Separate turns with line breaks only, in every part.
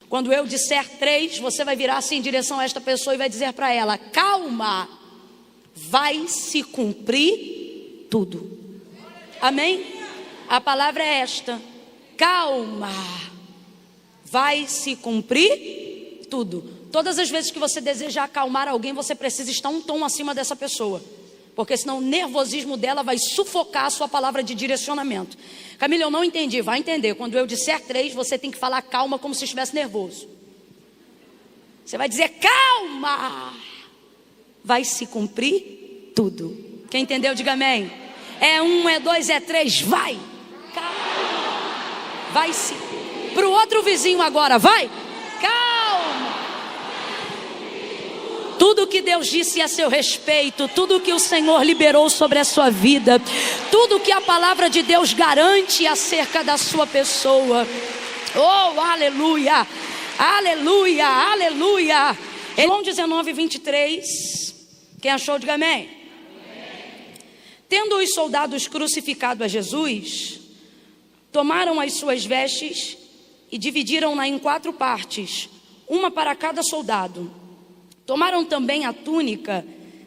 Quando eu disser 3, você vai virar-se em direção a esta pessoa e vai dizer para ela: calma, vai se cumprir tudo. Amém? A palavra é esta: calma, vai se cumprir tudo. Todas as vezes que você deseja acalmar alguém, você precisa estar um tom acima dessa pessoa, porque senão o nervosismo dela vai sufocar a sua palavra de direcionamento. Camila, eu não entendi. Vai entender. Quando eu disser 3, você tem que falar calma como se estivesse nervoso. Você vai dizer: calma, vai se cumprir tudo. Quem entendeu, diga amém. É 1, é 2, é 3, vai. Calma. Vai se. Para o outro vizinho agora, vai. Calma. Tudo que Deus disse a seu respeito, tudo que o Senhor liberou sobre a sua vida, tudo que a palavra de Deus garante acerca da sua pessoa. Oh, aleluia, aleluia, aleluia. João 19, 23. Quem achou, diga amém. Tendo os soldados crucificado a Jesus, tomaram as suas vestes e dividiram-na em 4 partes, uma para cada soldado. Tomaram também a túnica,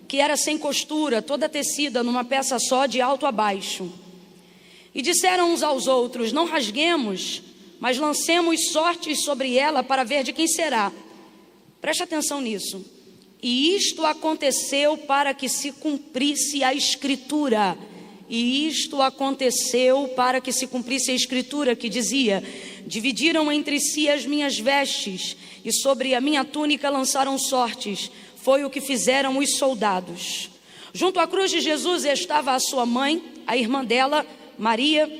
que era sem costura, toda tecida numa peça só, de alto a baixo. E disseram uns aos outros: não rasguemos, mas lancemos sortes sobre ela para ver de quem será. Preste atenção nisso. E isto aconteceu para que se cumprisse a Escritura. E isto aconteceu para que se cumprisse a Escritura, que dizia: dividiram entre si as minhas vestes, e sobre a minha túnica lançaram sortes. Foi o que fizeram os soldados. Junto à cruz de Jesus estava a sua mãe, a irmã dela, Maria,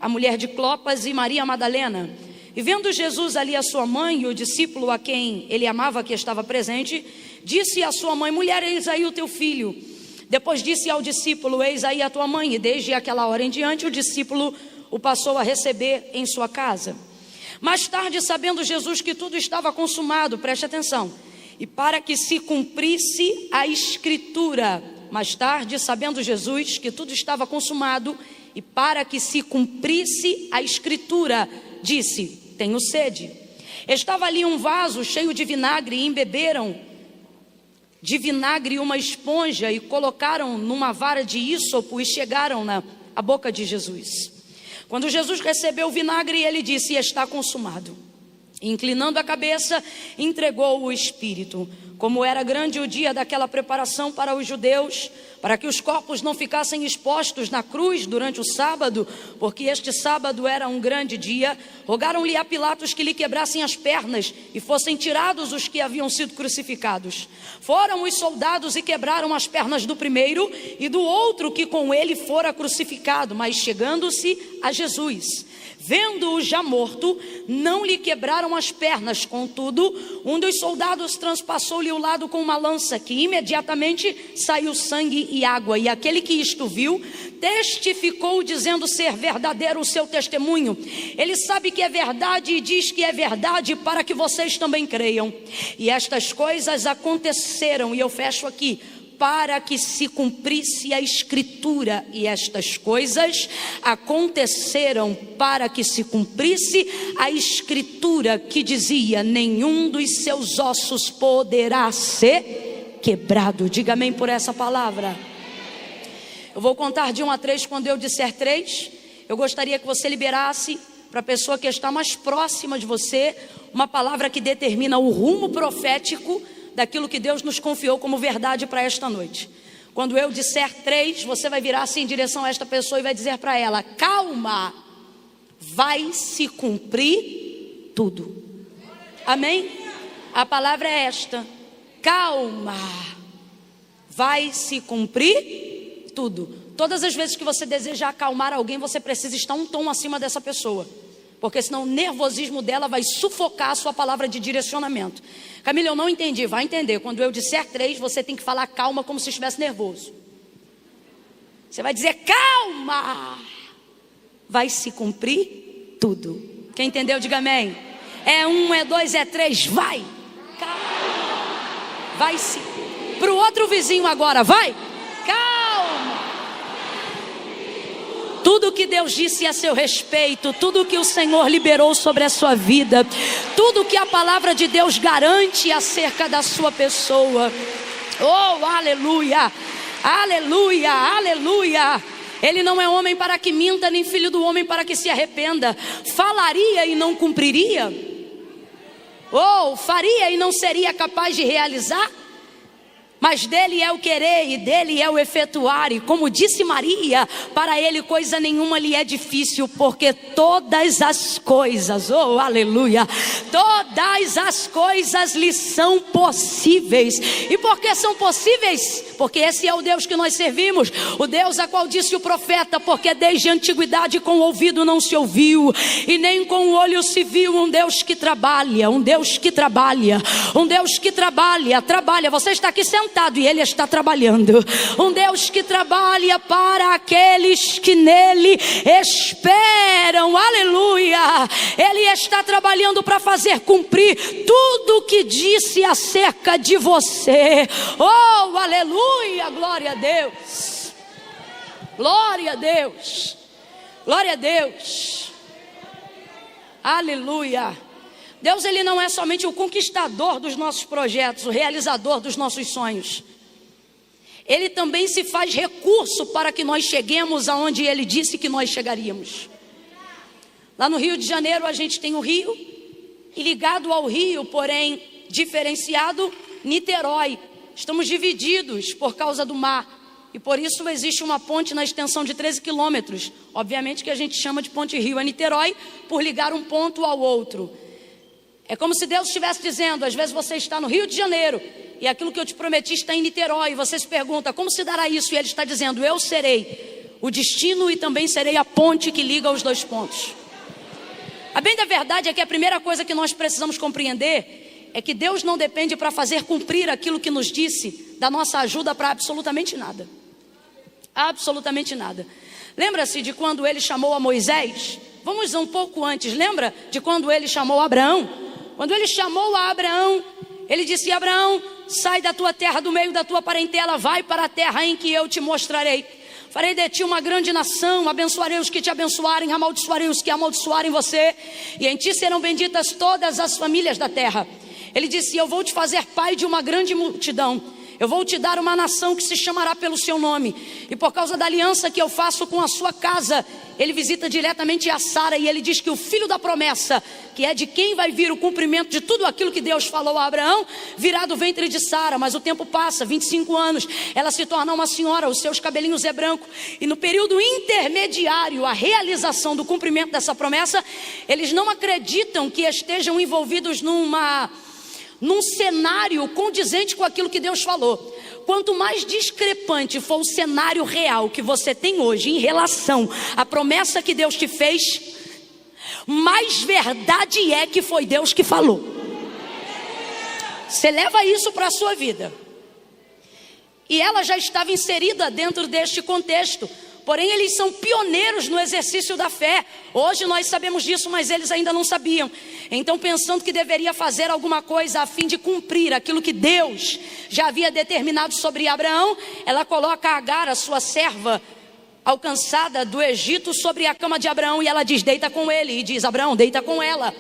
a mulher de Clopas, e Maria Madalena. E vendo Jesus ali a sua mãe e o discípulo a quem ele amava, que estava presente, disse à sua mãe: mulher, eis aí o teu filho. Depois disse ao discípulo: eis aí a tua mãe. E desde aquela hora em diante o discípulo o passou a receber em sua casa. Mais tarde, sabendo Jesus que tudo estava consumado, preste atenção, e para que se cumprisse a Escritura. Mais tarde, sabendo Jesus que tudo estava consumado, e para que se cumprisse a Escritura, disse: tenho sede. Estava ali um vaso cheio de vinagre, e embeberam de vinagre uma esponja, e colocaram numa vara de ísopo, e chegaram-na à boca de Jesus. Quando Jesus recebeu o vinagre, ele disse: está consumado. Inclinando a cabeça, entregou o Espírito. Como era grande o dia daquela preparação para os judeus, para que os corpos não ficassem expostos na cruz durante o sábado, porque este sábado era um grande dia, rogaram-lhe a Pilatos que lhe quebrassem as pernas e fossem tirados os que haviam sido crucificados. Foram os soldados e quebraram as pernas do primeiro e do outro que com ele fora crucificado, mas chegando-se a Jesus, vendo-o já morto, não lhe quebraram as pernas. Contudo, um dos soldados transpassou-lhe o lado com uma lança, que imediatamente saiu sangue e água. E aquele que isto viu, testificou, dizendo ser verdadeiro o seu testemunho. Ele sabe que é verdade e diz que é verdade, para que vocês também creiam. E estas coisas aconteceram, e eu fecho aqui, para que se cumprisse a Escritura. E estas coisas aconteceram para que se cumprisse a Escritura, que dizia: nenhum dos seus ossos poderá ser quebrado. Diga amém por essa palavra. Eu vou contar de 1 a 3. Quando eu disser 3, eu gostaria que você liberasse para a pessoa que está mais próxima de você uma palavra que determina o rumo profético daquilo que Deus nos confiou como verdade para esta noite. Quando eu disser 3, você vai virar-se em direção a esta pessoa e vai dizer para ela: calma, vai se cumprir tudo. Amém? A palavra é esta: calma, vai se cumprir tudo. Todas as vezes que você deseja acalmar alguém, você precisa estar um tom acima dessa pessoa, porque senão o nervosismo dela vai sufocar a sua palavra de direcionamento. Camila, eu não entendi. Vai entender. Quando eu disser 3, você tem que falar calma como se estivesse nervoso. Você vai dizer: calma, vai se cumprir tudo. Quem entendeu, diga amém. É 1, é 2, é 3, vai. Calma. Vai se. Para o outro vizinho agora, vai. Calma. tudo que Deus disse a seu respeito, tudo que o Senhor liberou sobre a sua vida, tudo que a palavra de Deus garante acerca da sua pessoa. Oh, aleluia, aleluia, aleluia. Ele não é homem para que minta, nem filho do homem para que se arrependa. Falaria e não cumpriria? Ou faria e não seria capaz de realizar? Mas dele é o querer e dele é o efetuar. E como disse Maria, para ele coisa nenhuma lhe é difícil, porque todas as coisas, oh aleluia, todas as coisas lhe são possíveis. E por que são possíveis? Porque esse é o Deus que nós servimos, o Deus a qual disse o profeta, porque desde a antiguidade com o ouvido não se ouviu, e nem com o olho se viu, um Deus que trabalha, um Deus que trabalha, um Deus que trabalha. Você está aqui sentado e Ele está trabalhando. Um Deus que trabalha para aqueles que nele esperam. Aleluia. Ele está trabalhando para fazer cumprir tudo o que disse acerca de você. Oh, aleluia. Glória a Deus. Glória a Deus. Glória a Deus. Aleluia. Deus, Ele não é somente o conquistador dos nossos projetos, o realizador dos nossos sonhos. Ele também se faz recurso para que nós cheguemos aonde Ele disse que nós chegaríamos. Lá no Rio de Janeiro a gente tem o rio, e ligado ao rio, porém diferenciado, Niterói. Estamos divididos por causa do mar, e por isso existe uma ponte na extensão de 13 quilômetros. Obviamente que a gente chama de Ponte Rio a Niterói, por ligar um ponto ao outro. É como se Deus estivesse dizendo, às vezes você está no Rio de Janeiro, e aquilo que eu te prometi está em Niterói, e você se pergunta, como se dará isso? E Ele está dizendo, eu serei o destino e também serei a ponte que liga os dois pontos. A bem da verdade é que a primeira coisa que nós precisamos compreender é que Deus não depende para fazer cumprir aquilo que nos disse, da nossa ajuda para absolutamente nada. Absolutamente nada. Lembra-se de quando Ele chamou a Moisés? Vamos um pouco antes, lembra de quando Ele chamou Abraão? Quando Ele chamou a Abraão, Ele disse, Abraão, sai da tua terra, do meio da tua parentela, vai para a terra em que eu te mostrarei. Farei de ti uma grande nação, abençoarei os que te abençoarem, amaldiçoarei os que amaldiçoarem você, e em ti serão benditas todas as famílias da terra. Ele disse, eu vou te fazer pai de uma grande multidão. Eu vou te dar uma nação que se chamará pelo seu nome. E por causa da aliança que eu faço com a sua casa, Ele visita diretamente a Sara, e Ele diz que o filho da promessa, que é de quem vai vir o cumprimento de tudo aquilo que Deus falou a Abraão, virá do ventre de Sara. Mas o tempo passa, 25 anos, ela se torna uma senhora, os seus cabelinhos é branco, e no período intermediário, a realização do cumprimento dessa promessa, eles não acreditam que estejam envolvidos num cenário condizente com aquilo que Deus falou. Quanto mais discrepante for o cenário real que você tem hoje em relação à promessa que Deus te fez, mais verdade é que foi Deus que falou. Você leva isso para a sua vida. E ela já estava inserida dentro deste contexto. Porém, eles são pioneiros no exercício da fé. Hoje nós sabemos disso, mas eles ainda não sabiam. Então, pensando que deveria fazer alguma coisa a fim de cumprir aquilo que Deus já havia determinado sobre Abraão, ela coloca Agar, a sua serva, alcançada do Egito, sobre a cama de Abraão, e ela diz, deita com ele, e diz, Abraão, deita com ela.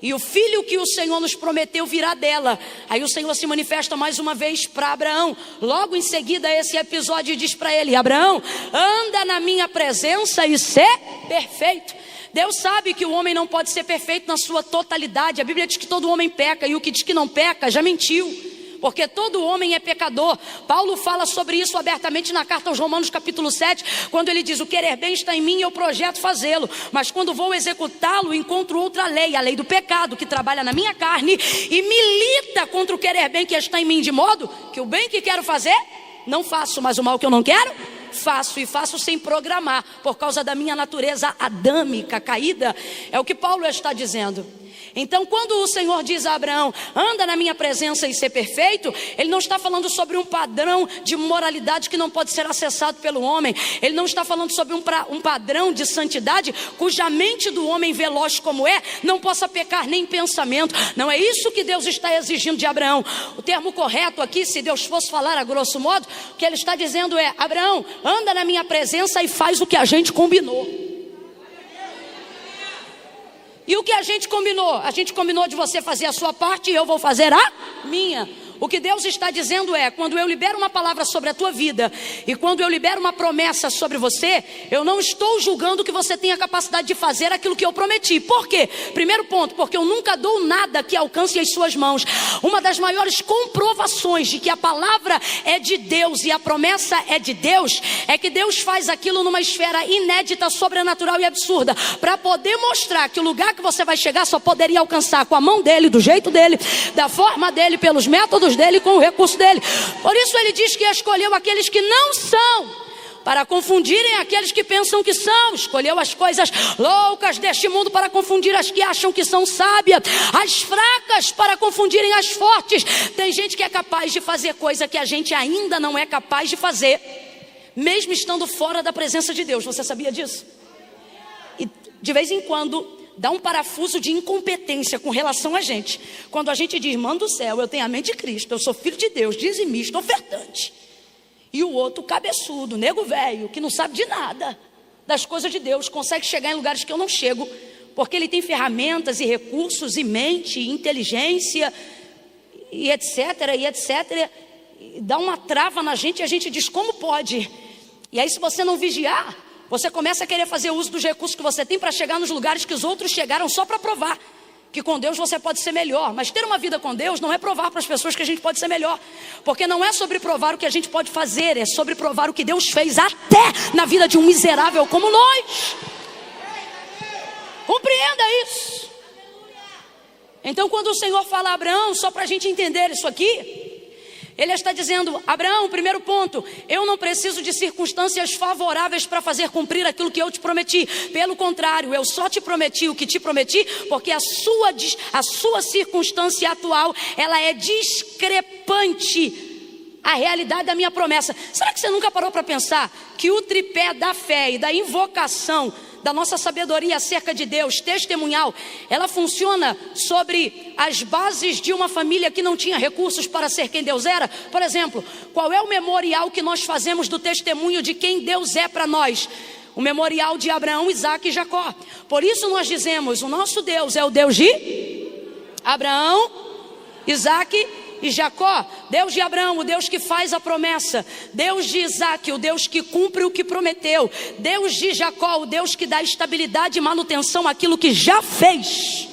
E o filho que o Senhor nos prometeu virá dela. Aí o Senhor se manifesta mais uma vez para Abraão. Logo em seguida esse episódio diz para ele, Abraão, anda na minha presença e ser perfeito. Deus sabe que o homem não pode ser perfeito na sua totalidade. A Bíblia diz que todo homem peca, e o que diz que não peca já mentiu, porque todo homem é pecador. Paulo fala sobre isso abertamente na carta aos Romanos capítulo 7, quando ele diz, o querer bem está em mim e eu projeto fazê-lo, mas quando vou executá-lo, encontro outra lei, a lei do pecado, que trabalha na minha carne e milita contra o querer bem que está em mim, de modo que o bem que quero fazer, não faço, mas o mal que eu não quero, faço, e faço sem programar, por causa da minha natureza adâmica, caída. É o que Paulo está dizendo. Então, quando o Senhor diz a Abraão, anda na minha presença e ser perfeito, Ele não está falando sobre um padrão de moralidade que não pode ser acessado pelo homem. Ele não está falando sobre um padrão de santidade cuja mente do homem veloz como não possa pecar nem em pensamento. Não é isso que Deus está exigindo de Abraão. O termo correto aqui, se Deus fosse falar a grosso modo, o que Ele está dizendo é: Abraão, anda na minha presença e faz o que a gente combinou. E o que a gente combinou? A gente combinou de você fazer a sua parte e eu vou fazer a minha. O que Deus está dizendo é: quando eu libero uma palavra sobre a tua vida e quando eu libero uma promessa sobre você, eu não estou julgando que você tenha capacidade de fazer aquilo que eu prometi. Por quê? Primeiro ponto, porque eu nunca dou nada que alcance as suas mãos. Uma das maiores comprovações de que a palavra é de Deus e a promessa é de Deus, é que Deus faz aquilo numa esfera inédita, sobrenatural e absurda, para poder mostrar que o lugar que você vai chegar só poderia alcançar com a mão dele, do jeito dele, da forma dele, pelos métodos dele, com o recurso dele. Por isso ele diz que escolheu aqueles que não são, para confundirem aqueles que pensam que são. Escolheu as coisas loucas deste mundo para confundir as que acham que são sábias, as fracas para confundirem as fortes. Tem gente que é capaz de fazer coisa que a gente ainda não é capaz de fazer, mesmo estando fora da presença de Deus. Você sabia disso? E de vez em quando dá um parafuso de incompetência com relação a gente, quando a gente diz: manda do céu, eu tenho a mente de Cristo, eu sou filho de Deus, dizimista, ofertante. E o outro cabeçudo, nego velho, que não sabe de nada das coisas de Deus, consegue chegar em lugares que eu não chego, porque ele tem ferramentas e recursos e mente e inteligência e etc, e dá uma trava na gente e a gente diz: como pode? E aí, se você não vigiar, você começa a querer fazer uso dos recursos que você tem para chegar nos lugares que os outros chegaram, só para provar que com Deus você pode ser melhor. Mas ter uma vida com Deus não é provar para as pessoas que a gente pode ser melhor, porque não é sobre provar o que a gente pode fazer, é sobre provar o que Deus fez até na vida de um miserável como nós. Compreenda isso. Então, quando o Senhor fala a Abraão, só para a gente entender isso aqui, Ele está dizendo: Abraão, primeiro ponto, eu não preciso de circunstâncias favoráveis para fazer cumprir aquilo que eu te prometi. Pelo contrário, eu só te prometi o que te prometi, porque a sua circunstância atual, ela é discrepante à realidade da minha promessa. Será que você nunca parou para pensar que o tripé da fé e da invocação, da nossa sabedoria acerca de Deus, testemunhal, ela funciona sobre as bases de uma família que não tinha recursos para ser quem Deus era? Por exemplo, qual é o memorial que nós fazemos do testemunho de quem Deus é para nós? O memorial de Abraão, Isaque e Jacó. Por isso nós dizemos: o nosso Deus é o Deus de Abraão, Isaque e Jacó. Deus de Abraão, o Deus que faz a promessa. Deus de Isaque, o Deus que cumpre o que prometeu. Deus de Jacó, o Deus que dá estabilidade e manutenção àquilo que já fez,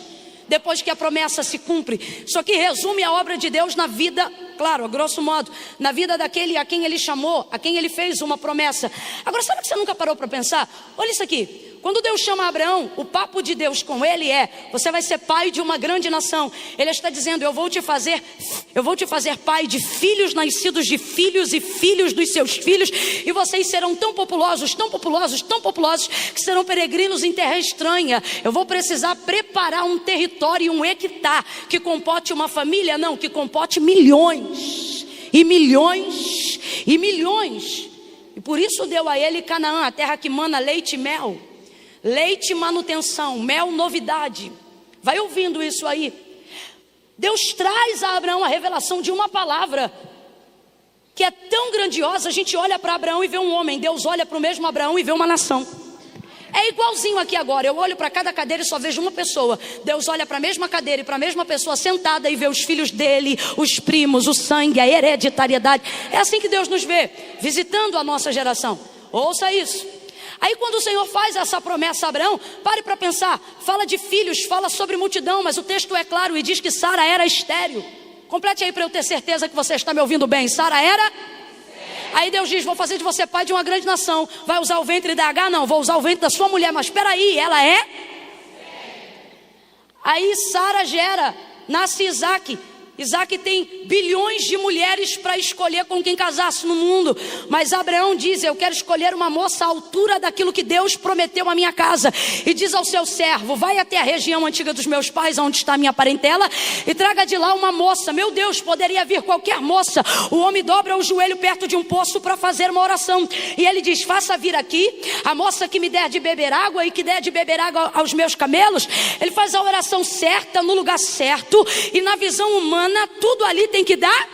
depois que a promessa se cumpre. Isso aqui resume a obra de Deus na vida, claro, a grosso modo, na vida daquele a quem Ele chamou, a quem Ele fez uma promessa. Agora, sabe que você nunca parou para pensar? Olha isso aqui. Quando Deus chama Abraão, o papo de Deus com ele é: você vai ser pai de uma grande nação. Ele está dizendo: eu vou te fazer pai de filhos nascidos de filhos e filhos dos seus filhos, e vocês serão tão populosos, tão populosos, tão populosos, que serão peregrinos em terra estranha. Eu vou precisar preparar um território e um hectare que comporte uma família, não, que comporte milhões e milhões e milhões. E por isso deu a ele Canaã, a terra que mana leite e mel. Leite, manutenção, mel, novidade. Vai ouvindo isso aí. Deus traz a Abraão a revelação de uma palavra que é tão grandiosa. A gente olha para Abraão e vê um homem. Deus olha para o mesmo Abraão e vê uma nação. É igualzinho aqui agora. Eu olho para cada cadeira e só vejo uma pessoa. Deus olha para a mesma cadeira e para a mesma pessoa sentada e vê os filhos dele, os primos, o sangue, a hereditariedade. É assim que Deus nos vê, visitando a nossa geração. Ouça isso. Aí quando o Senhor faz essa promessa a Abraão, pare para pensar. Fala de filhos, fala sobre multidão, mas o texto é claro e diz que Sara era estéril. Complete aí para eu ter certeza que você está me ouvindo bem. Sara era? Aí Deus diz: vou fazer de você pai de uma grande nação. Vai usar o ventre da H? Não, vou usar o ventre da sua mulher. Mas espera aí, ela é? Aí Sara gera, nasce Isaque. Isaac tem bilhões de mulheres para escolher com quem casasse no mundo, mas Abraão diz: eu quero escolher uma moça à altura daquilo que Deus prometeu à minha casa. E diz ao seu servo: vai até a região antiga dos meus pais, onde está a minha parentela, e traga de lá uma moça. Meu Deus, poderia vir qualquer moça. O homem dobra o joelho perto de um poço para fazer uma oração, e ele diz: faça vir aqui a moça que me der de beber água e que der de beber água aos meus camelos. Ele faz a oração certa, no lugar certo, e na visão humana tudo ali tem que dar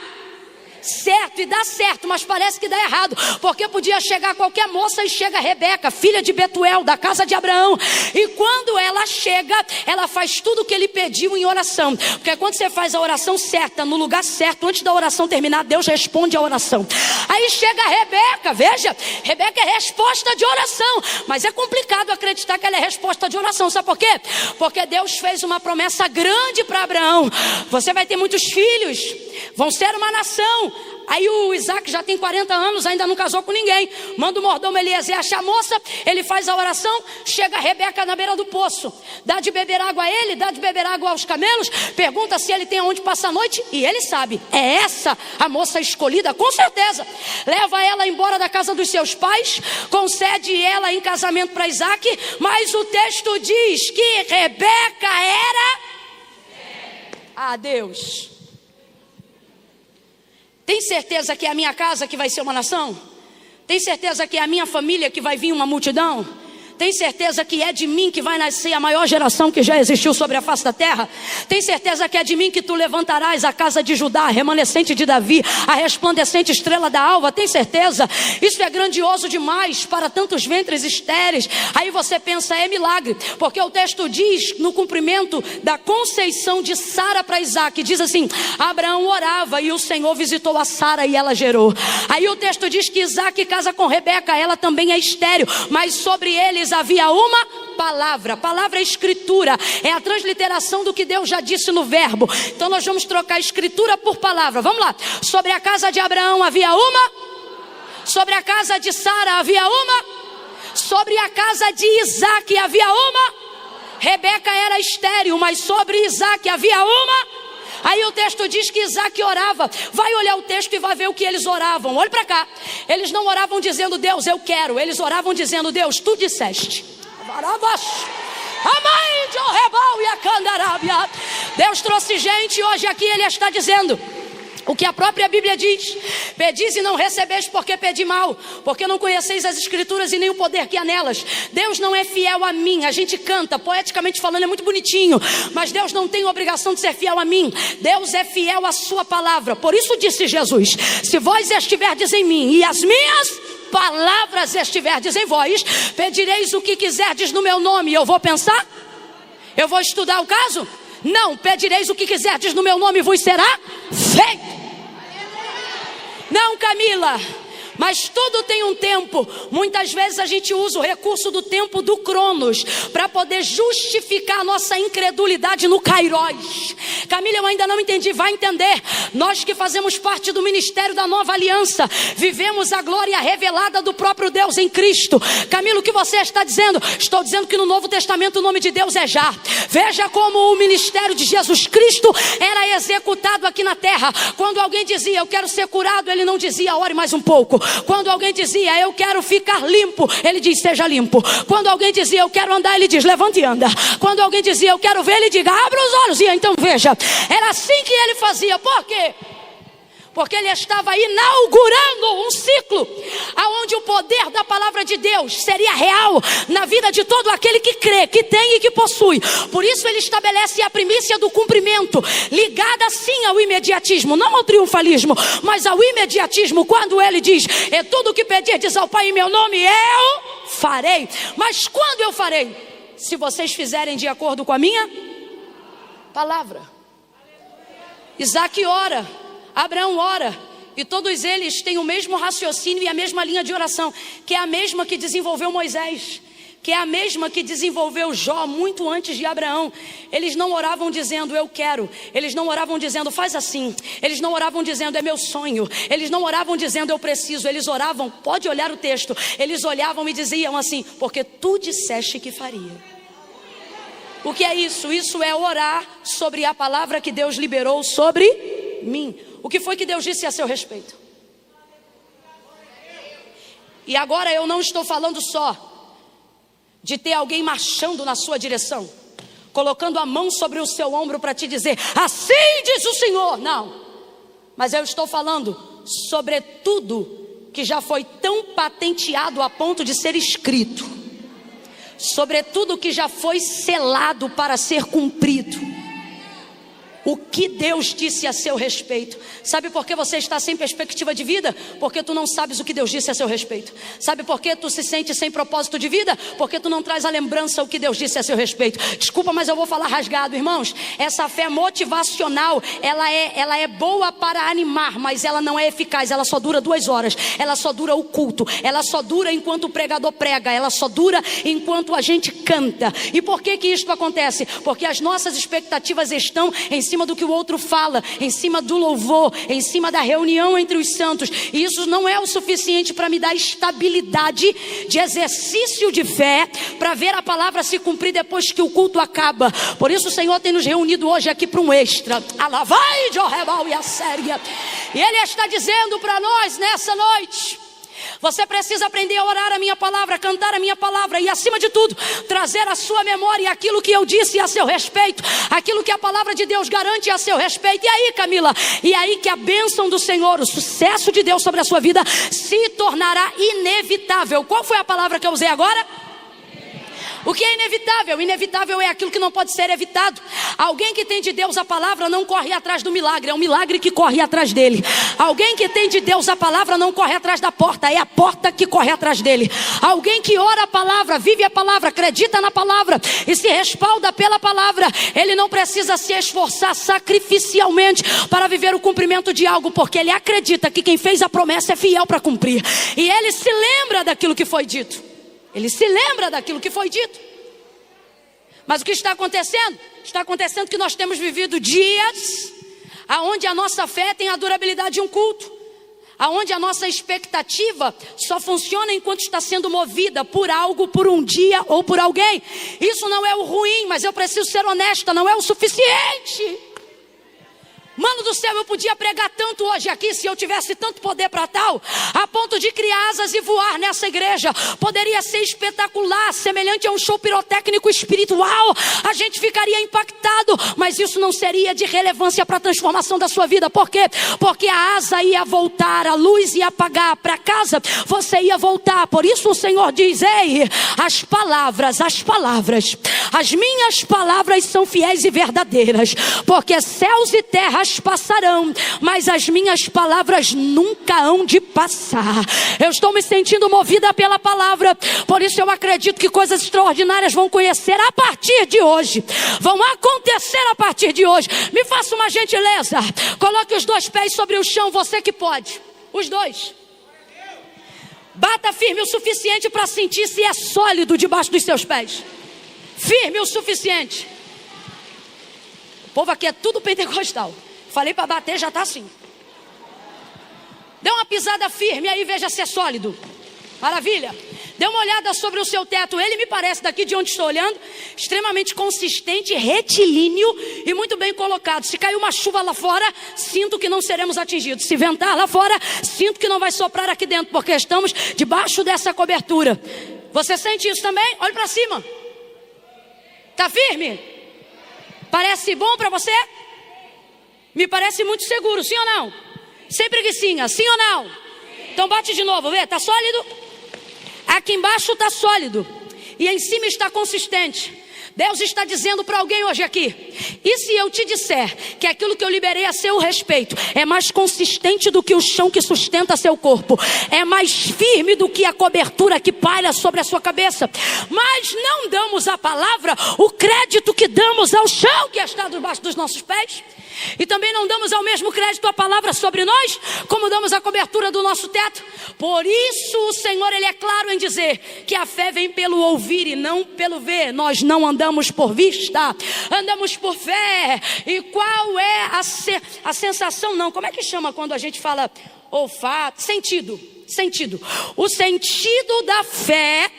certo, e dá certo, mas parece que dá errado, porque podia chegar qualquer moça, e chega Rebeca, filha de Betuel, da casa de Abraão, e quando ela chega, ela faz tudo o que ele pediu em oração, porque quando você faz a oração certa, no lugar certo, antes da oração terminar, Deus responde a oração. Aí chega Rebeca, veja, Rebeca é resposta de oração, mas é complicado acreditar que ela é resposta de oração, sabe por quê? Porque Deus fez uma promessa grande para Abraão: você vai ter muitos filhos, vão ser uma nação. Aí o Isaac já tem 40 anos, ainda não casou com ninguém. Manda o mordomo Eliezer achar a moça. Ele faz a oração. Chega a Rebeca na beira do poço, dá de beber água a ele, dá de beber água aos camelos, pergunta se ele tem aonde passar a noite, e ele sabe, é essa a moça escolhida, com certeza. Leva ela embora da casa dos seus pais, concede ela em casamento para Isaac. Mas o texto diz que Rebeca era a Deus. Tem certeza que é a minha casa que vai ser uma nação? Tem certeza que é a minha família que vai vir uma multidão? Tem certeza que é de mim que vai nascer a maior geração que já existiu sobre a face da terra? Tem certeza que é de mim que tu levantarás a casa de Judá, a remanescente de Davi, a resplandecente estrela da alva? Tem certeza? Isso é grandioso demais para tantos ventres estéreis. Aí você pensa, é milagre, porque o texto diz, no cumprimento da conceição de Sara para Isaac, diz assim: Abraão orava e o Senhor visitou a Sara e ela gerou. Aí o texto diz que Isaac casa com Rebeca, ela também é estéril, mas sobre eles havia uma palavra. Palavra é escritura, é a transliteração do que Deus já disse no verbo. Então nós vamos trocar escritura por palavra. Vamos lá. Sobre a casa de Abraão havia uma, sobre a casa de Sara havia uma, sobre a casa de Isaac havia uma. Rebeca era estéril, mas sobre Isaac havia uma. Aí o texto diz que Isaac orava. Vai olhar o texto e vai ver o que eles oravam. Olha para cá. Eles não oravam dizendo: Deus, eu quero. Eles oravam dizendo: Deus, tu disseste. Deus trouxe gente hoje aqui, ele está dizendo o que a própria Bíblia diz: pedis e não recebeis porque pedi mal, porque não conheceis as escrituras e nem o poder que há nelas. Deus não é fiel a mim. A gente canta, poeticamente falando, é muito bonitinho, mas Deus não tem obrigação de ser fiel a mim. Deus é fiel à sua palavra. Por isso disse Jesus: se vós estiverdes em mim e as minhas palavras estiverdes em vós, pedireis o que quiserdes no meu nome. Eu vou pensar? Eu vou estudar o caso? Não, pedireis o que quiserdes no meu nome e vos será feito. Não, Camila, mas tudo tem um tempo. Muitas vezes a gente usa o recurso do tempo do Cronos para poder justificar a nossa incredulidade no Kairos. Camila, eu ainda não entendi. Vai entender. Nós que fazemos parte do ministério da nova aliança, vivemos a glória revelada do próprio Deus em Cristo. Camila, o que você está dizendo? Estou dizendo que no Novo Testamento o nome de Deus é Já. Veja como o ministério de Jesus Cristo era executado aqui na terra. Quando alguém dizia: eu quero ser curado, ele não dizia: ore mais um pouco. Quando alguém dizia: eu quero ficar limpo, ele diz: seja limpo. Quando alguém dizia: eu quero andar, ele diz: levante e anda. Quando alguém dizia: eu quero ver, ele diga: abra os olhos e então veja. Era assim que ele fazia. Por quê? Porque ele estava inaugurando um ciclo aonde o poder da palavra de Deus seria real na vida de todo aquele que crê, que tem e que possui. Por isso ele estabelece a primícia do cumprimento, ligada sim ao imediatismo, não ao triunfalismo, mas ao imediatismo, quando ele diz: é tudo que pedirdes ao Pai em meu nome, eu farei. Mas quando eu farei? Se vocês fizerem de acordo com a minha palavra. Isaac ora, Abraão ora, e todos eles têm o mesmo raciocínio e a mesma linha de oração, que é a mesma que desenvolveu Moisés, que é a mesma que desenvolveu Jó muito antes de Abraão. Eles não oravam dizendo: eu quero. Eles não oravam dizendo: faz assim. Eles não oravam dizendo: é meu sonho. Eles não oravam dizendo: eu preciso. Eles oravam, pode olhar o texto, eles olhavam e diziam assim: porque tu disseste que faria. O que é isso? Isso é orar sobre a palavra que Deus liberou sobre mim. O que foi que Deus disse a seu respeito? E agora eu não estou falando só de ter alguém marchando na sua direção, colocando a mão sobre o seu ombro para te dizer, assim diz o Senhor. Não, mas eu estou falando sobre tudo que já foi tão patenteado a ponto de ser escrito, sobre tudo que já foi selado para ser cumprido. O que Deus disse a seu respeito. Sabe por que você está sem perspectiva de vida? Porque tu não sabes o que Deus disse a seu respeito. Sabe por que tu se sente sem propósito de vida? Porque tu não traz à lembrança o que Deus disse a seu respeito. Desculpa, mas eu vou falar rasgado, irmãos. Essa fé motivacional, ela é boa para animar, mas ela não é eficaz. Ela só dura 2 horas. Ela só dura o culto. Ela só dura enquanto o pregador prega. Ela só dura enquanto a gente canta. E por que que isto acontece? Porque as nossas expectativas estão em cima do que o outro fala, em cima do louvor, em cima da reunião entre os santos. E isso não é o suficiente para me dar estabilidade de exercício de fé, para ver a palavra se cumprir depois que o culto acaba. Por isso o Senhor tem nos reunido hoje aqui para um extra. Alavai de Orrebal e a Séria. E Ele está dizendo para nós nessa noite: você precisa aprender a orar a minha palavra, cantar a minha palavra e, acima de tudo, trazer à sua memória aquilo que eu disse a seu respeito, aquilo que a palavra de Deus garante a seu respeito. E aí, Camila, e aí que a bênção do Senhor, o sucesso de Deus sobre a sua vida se tornará inevitável. Qual foi a palavra que eu usei agora? O que é inevitável? Inevitável é aquilo que não pode ser evitado. Alguém que tem de Deus a palavra não corre atrás do milagre, é o milagre que corre atrás dele. Alguém que tem de Deus a palavra não corre atrás da porta, é a porta que corre atrás dele. Alguém que ora a palavra, vive a palavra, acredita na palavra e se respalda pela palavra, ele não precisa se esforçar sacrificialmente para viver o cumprimento de algo, porque ele acredita que quem fez a promessa é fiel para cumprir. E ele se lembra daquilo que foi dito. Ele se lembra daquilo que foi dito. Mas o que está acontecendo? Está acontecendo que nós temos vivido dias aonde a nossa fé tem a durabilidade de um culto, aonde a nossa expectativa só funciona enquanto está sendo movida por algo, por um dia ou por alguém. Isso não é o ruim, mas eu preciso ser honesta, não é o suficiente. Mano do céu, eu podia pregar tanto hoje aqui, se eu tivesse tanto poder para tal, a ponto de criar asas e voar nessa igreja. Poderia ser espetacular, semelhante a um show pirotécnico espiritual. A gente ficaria impactado, mas isso não seria de relevância para a transformação da sua vida. Por quê? Porque a asa ia voltar, a luz ia apagar, para casa você ia voltar. Por isso o Senhor diz: ei, as palavras, as minhas palavras são fiéis e verdadeiras, porque céus e terras passarão, mas as minhas palavras nunca hão de passar. Eu estou me sentindo movida pela palavra, por isso eu acredito que coisas extraordinárias vão conhecer a partir de hoje, vão acontecer a partir de hoje. Me faça uma gentileza, coloque os 2 pés sobre o chão, você que pode, os 2. Bata firme o suficiente para sentir se é sólido debaixo dos seus pés. Firme o suficiente. O povo aqui é tudo pentecostal. Falei para bater, já está assim. Dê uma pisada firme aí, veja se é sólido. Maravilha. Dê uma olhada sobre o seu teto. Ele me parece, daqui de onde estou olhando, extremamente consistente, retilíneo e muito bem colocado. Se cair uma chuva lá fora, sinto que não seremos atingidos. Se ventar lá fora, sinto que não vai soprar aqui dentro, porque estamos debaixo dessa cobertura. Você sente isso também? Olhe para cima. Está firme? Parece bom para você? Me parece muito seguro, sim ou não? Sem preguicinha, sim ou não? Então bate de novo, vê, tá sólido? Aqui embaixo está sólido e em cima está consistente. Deus está dizendo para alguém hoje aqui: e se eu te disser que aquilo que eu liberei a seu respeito é mais consistente do que o chão que sustenta seu corpo, é mais firme do que a cobertura que paira sobre a sua cabeça, mas não damos à palavra o crédito que damos ao chão que está debaixo dos nossos pés? E também não damos ao mesmo crédito a palavra sobre nós, como damos a cobertura do nosso teto? Por isso o Senhor, Ele é claro em dizer que a fé vem pelo ouvir e não pelo ver. Nós não andamos por vista, andamos por fé. E qual é a sensação? Não, como é que chama quando a gente fala olfato? Sentido. O sentido da fé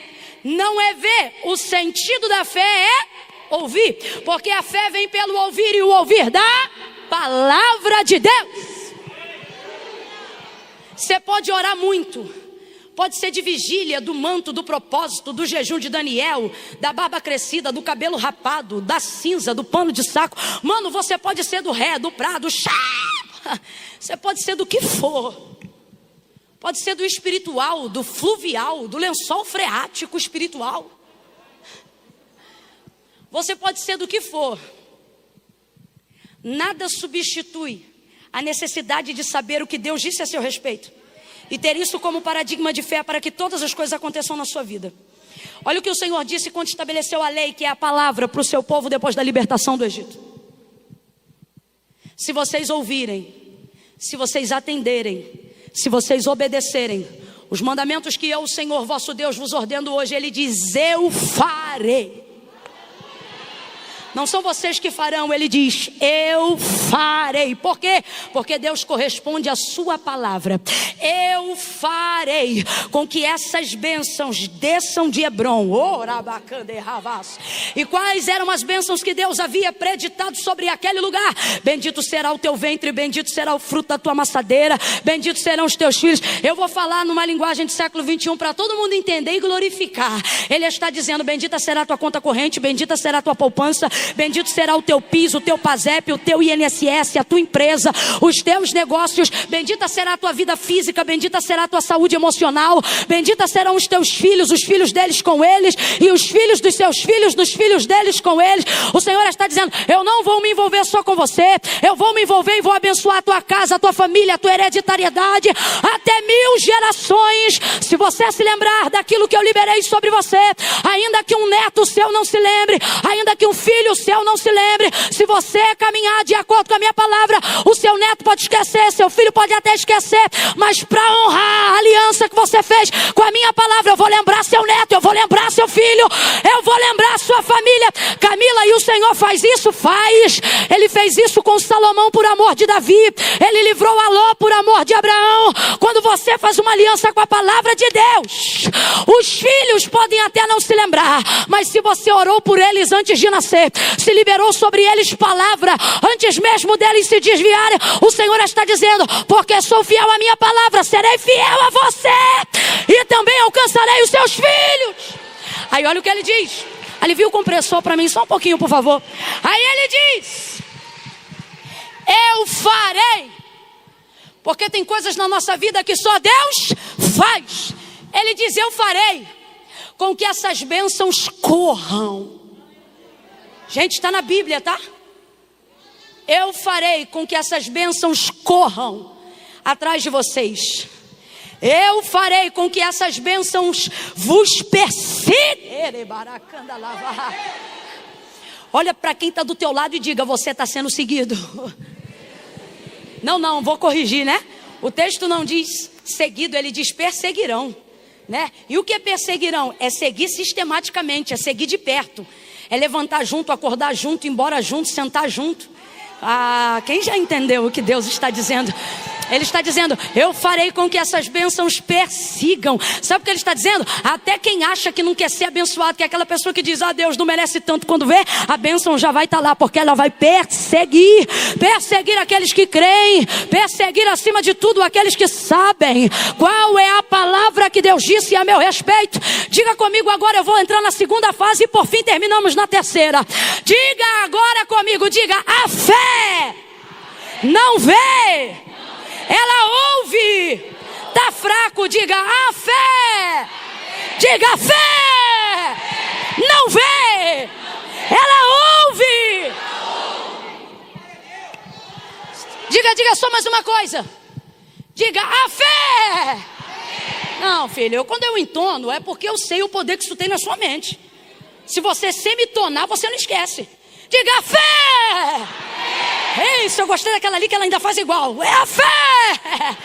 não é ver, o sentido da fé é ouvir, porque a fé vem pelo ouvir e o ouvir da palavra de Deus. Você pode orar muito, pode ser de vigília, do manto, do propósito, do jejum de Daniel, da barba crescida, do cabelo rapado, da cinza, do pano de saco. Mano, você pode ser do ré, do prado, você pode ser do que for. Pode ser do espiritual, do fluvial, do lençol freático espiritual. Você pode ser do que for. Nada substitui a necessidade de saber o que Deus disse a seu respeito e ter isso como paradigma de fé para que todas as coisas aconteçam na sua vida. Olha o que o Senhor disse quando estabeleceu a lei, que é a palavra para o seu povo depois da libertação do Egito. Se vocês ouvirem, se vocês atenderem, se vocês obedecerem os mandamentos que eu, o Senhor vosso Deus, vos ordeno hoje, Ele diz: eu farei. Não são vocês que farão, Ele diz: eu farei. Por quê? Porque Deus corresponde à sua palavra. Eu farei com que essas bênçãos desçam de Hebrom. E quais eram as bênçãos que Deus havia preditado sobre aquele lugar? Bendito será o teu ventre, bendito será o fruto da tua amassadeira, bendito serão os teus filhos. Eu vou falar numa linguagem do século 21 para todo mundo entender e glorificar. Ele está dizendo: bendita será a tua conta corrente, bendita será a tua poupança, bendito será o teu PIS, o teu PASEP, o teu INSS, a tua empresa, os teus negócios. Bendita será a tua vida física, bendita será a tua saúde emocional, bendita serão os teus filhos, os filhos deles com eles, e os filhos dos seus filhos, dos filhos deles com eles. O Senhor está dizendo: eu não vou me envolver só com você, eu vou me envolver e vou abençoar a tua casa, a tua família, a tua hereditariedade, até 1000 gerações. Se você se lembrar daquilo que eu liberei sobre você, ainda que um neto seu não se lembre, ainda que um filho seu não se lembre, se você caminhar de acordo com a minha palavra, o seu neto pode esquecer, seu filho pode até esquecer, mas para honrar a aliança que você fez com a minha palavra, eu vou lembrar seu neto, eu vou lembrar seu filho, eu vou lembrar sua família. Camila, e o Senhor faz isso? Faz. Ele fez isso com Salomão por amor de Davi, ele livrou a Ló por amor de Abraão. Quando você faz uma aliança com a palavra de Deus, os filhos podem até não se lembrar, mas se você orou por eles antes de nascer, se liberou sobre eles palavra, antes mesmo deles se desviarem, o Senhor está dizendo: porque sou fiel à minha palavra, serei fiel a você, e também alcançarei os seus filhos. Aí olha o que ele diz. Alivia o compressor para mim só um pouquinho, por favor. Aí ele diz: eu farei. Porque tem coisas na nossa vida que só Deus faz. Ele diz: eu farei com que essas bênçãos corram. Gente, está na Bíblia, tá? Eu farei com que essas bênçãos corram atrás de vocês. Eu farei com que essas bênçãos vos persigam. Olha para quem está do teu lado e diga: você está sendo seguido. Não, vou corrigir, né? O texto não diz seguido, ele diz perseguirão, né? E o que é perseguirão? É seguir sistematicamente, é seguir de perto. É levantar junto, acordar junto, ir embora junto, sentar junto. Quem já entendeu o que Deus está dizendo? Ele está dizendo: eu farei com que essas bênçãos persigam. Sabe o que ele está dizendo? Até quem acha que não quer ser abençoado, que é aquela pessoa que diz: Deus não merece tanto, quando vê, a bênção já vai estar lá, porque ela vai perseguir. Perseguir aqueles que creem, perseguir acima de tudo aqueles que sabem qual é a palavra que Deus disse a meu respeito. Diga comigo agora, eu vou entrar na segunda fase e por fim terminamos na terceira. Diga agora comigo, diga: a fé não vê, ela ouve. Tá fraco, diga: a fé. Diga: a fé não vê, ela ouve. Diga só mais uma coisa. Diga: a fé. Não, filho, quando eu entono é porque eu sei o poder que isso tem na sua mente. Se você semitonar, você não esquece. Diga: a fé. Isso, eu gostei daquela ali que ela ainda faz igual. É a fé.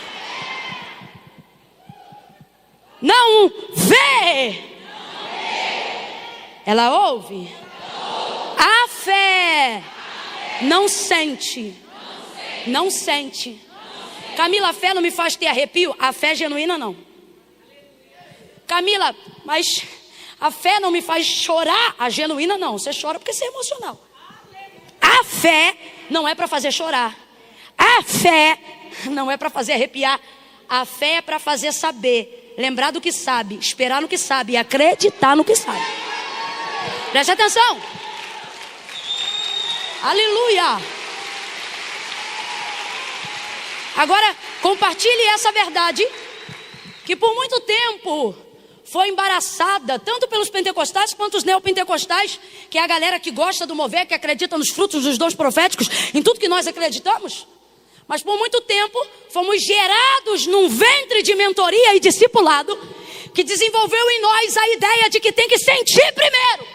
Não vê, ela ouve. A fé não sente. Não sente. Camila, a fé não me faz ter arrepio? A fé é genuína, não. Camila, mas a fé não me faz chorar? A genuína, não. Você chora porque você é emocional. A fé não é para fazer chorar. A fé não é para fazer arrepiar. A fé é para fazer saber, lembrar do que sabe, esperar no que sabe e acreditar no que sabe. Preste atenção. Aleluia. Agora, compartilhe essa verdade, que por muito tempo foi embaraçada, tanto pelos pentecostais quanto os neopentecostais, que é a galera que gosta do mover, que acredita nos frutos dos dons proféticos, em tudo que nós acreditamos. Mas por muito tempo fomos gerados num ventre de mentoria e discipulado, que desenvolveu em nós a ideia de que tem que sentir primeiro.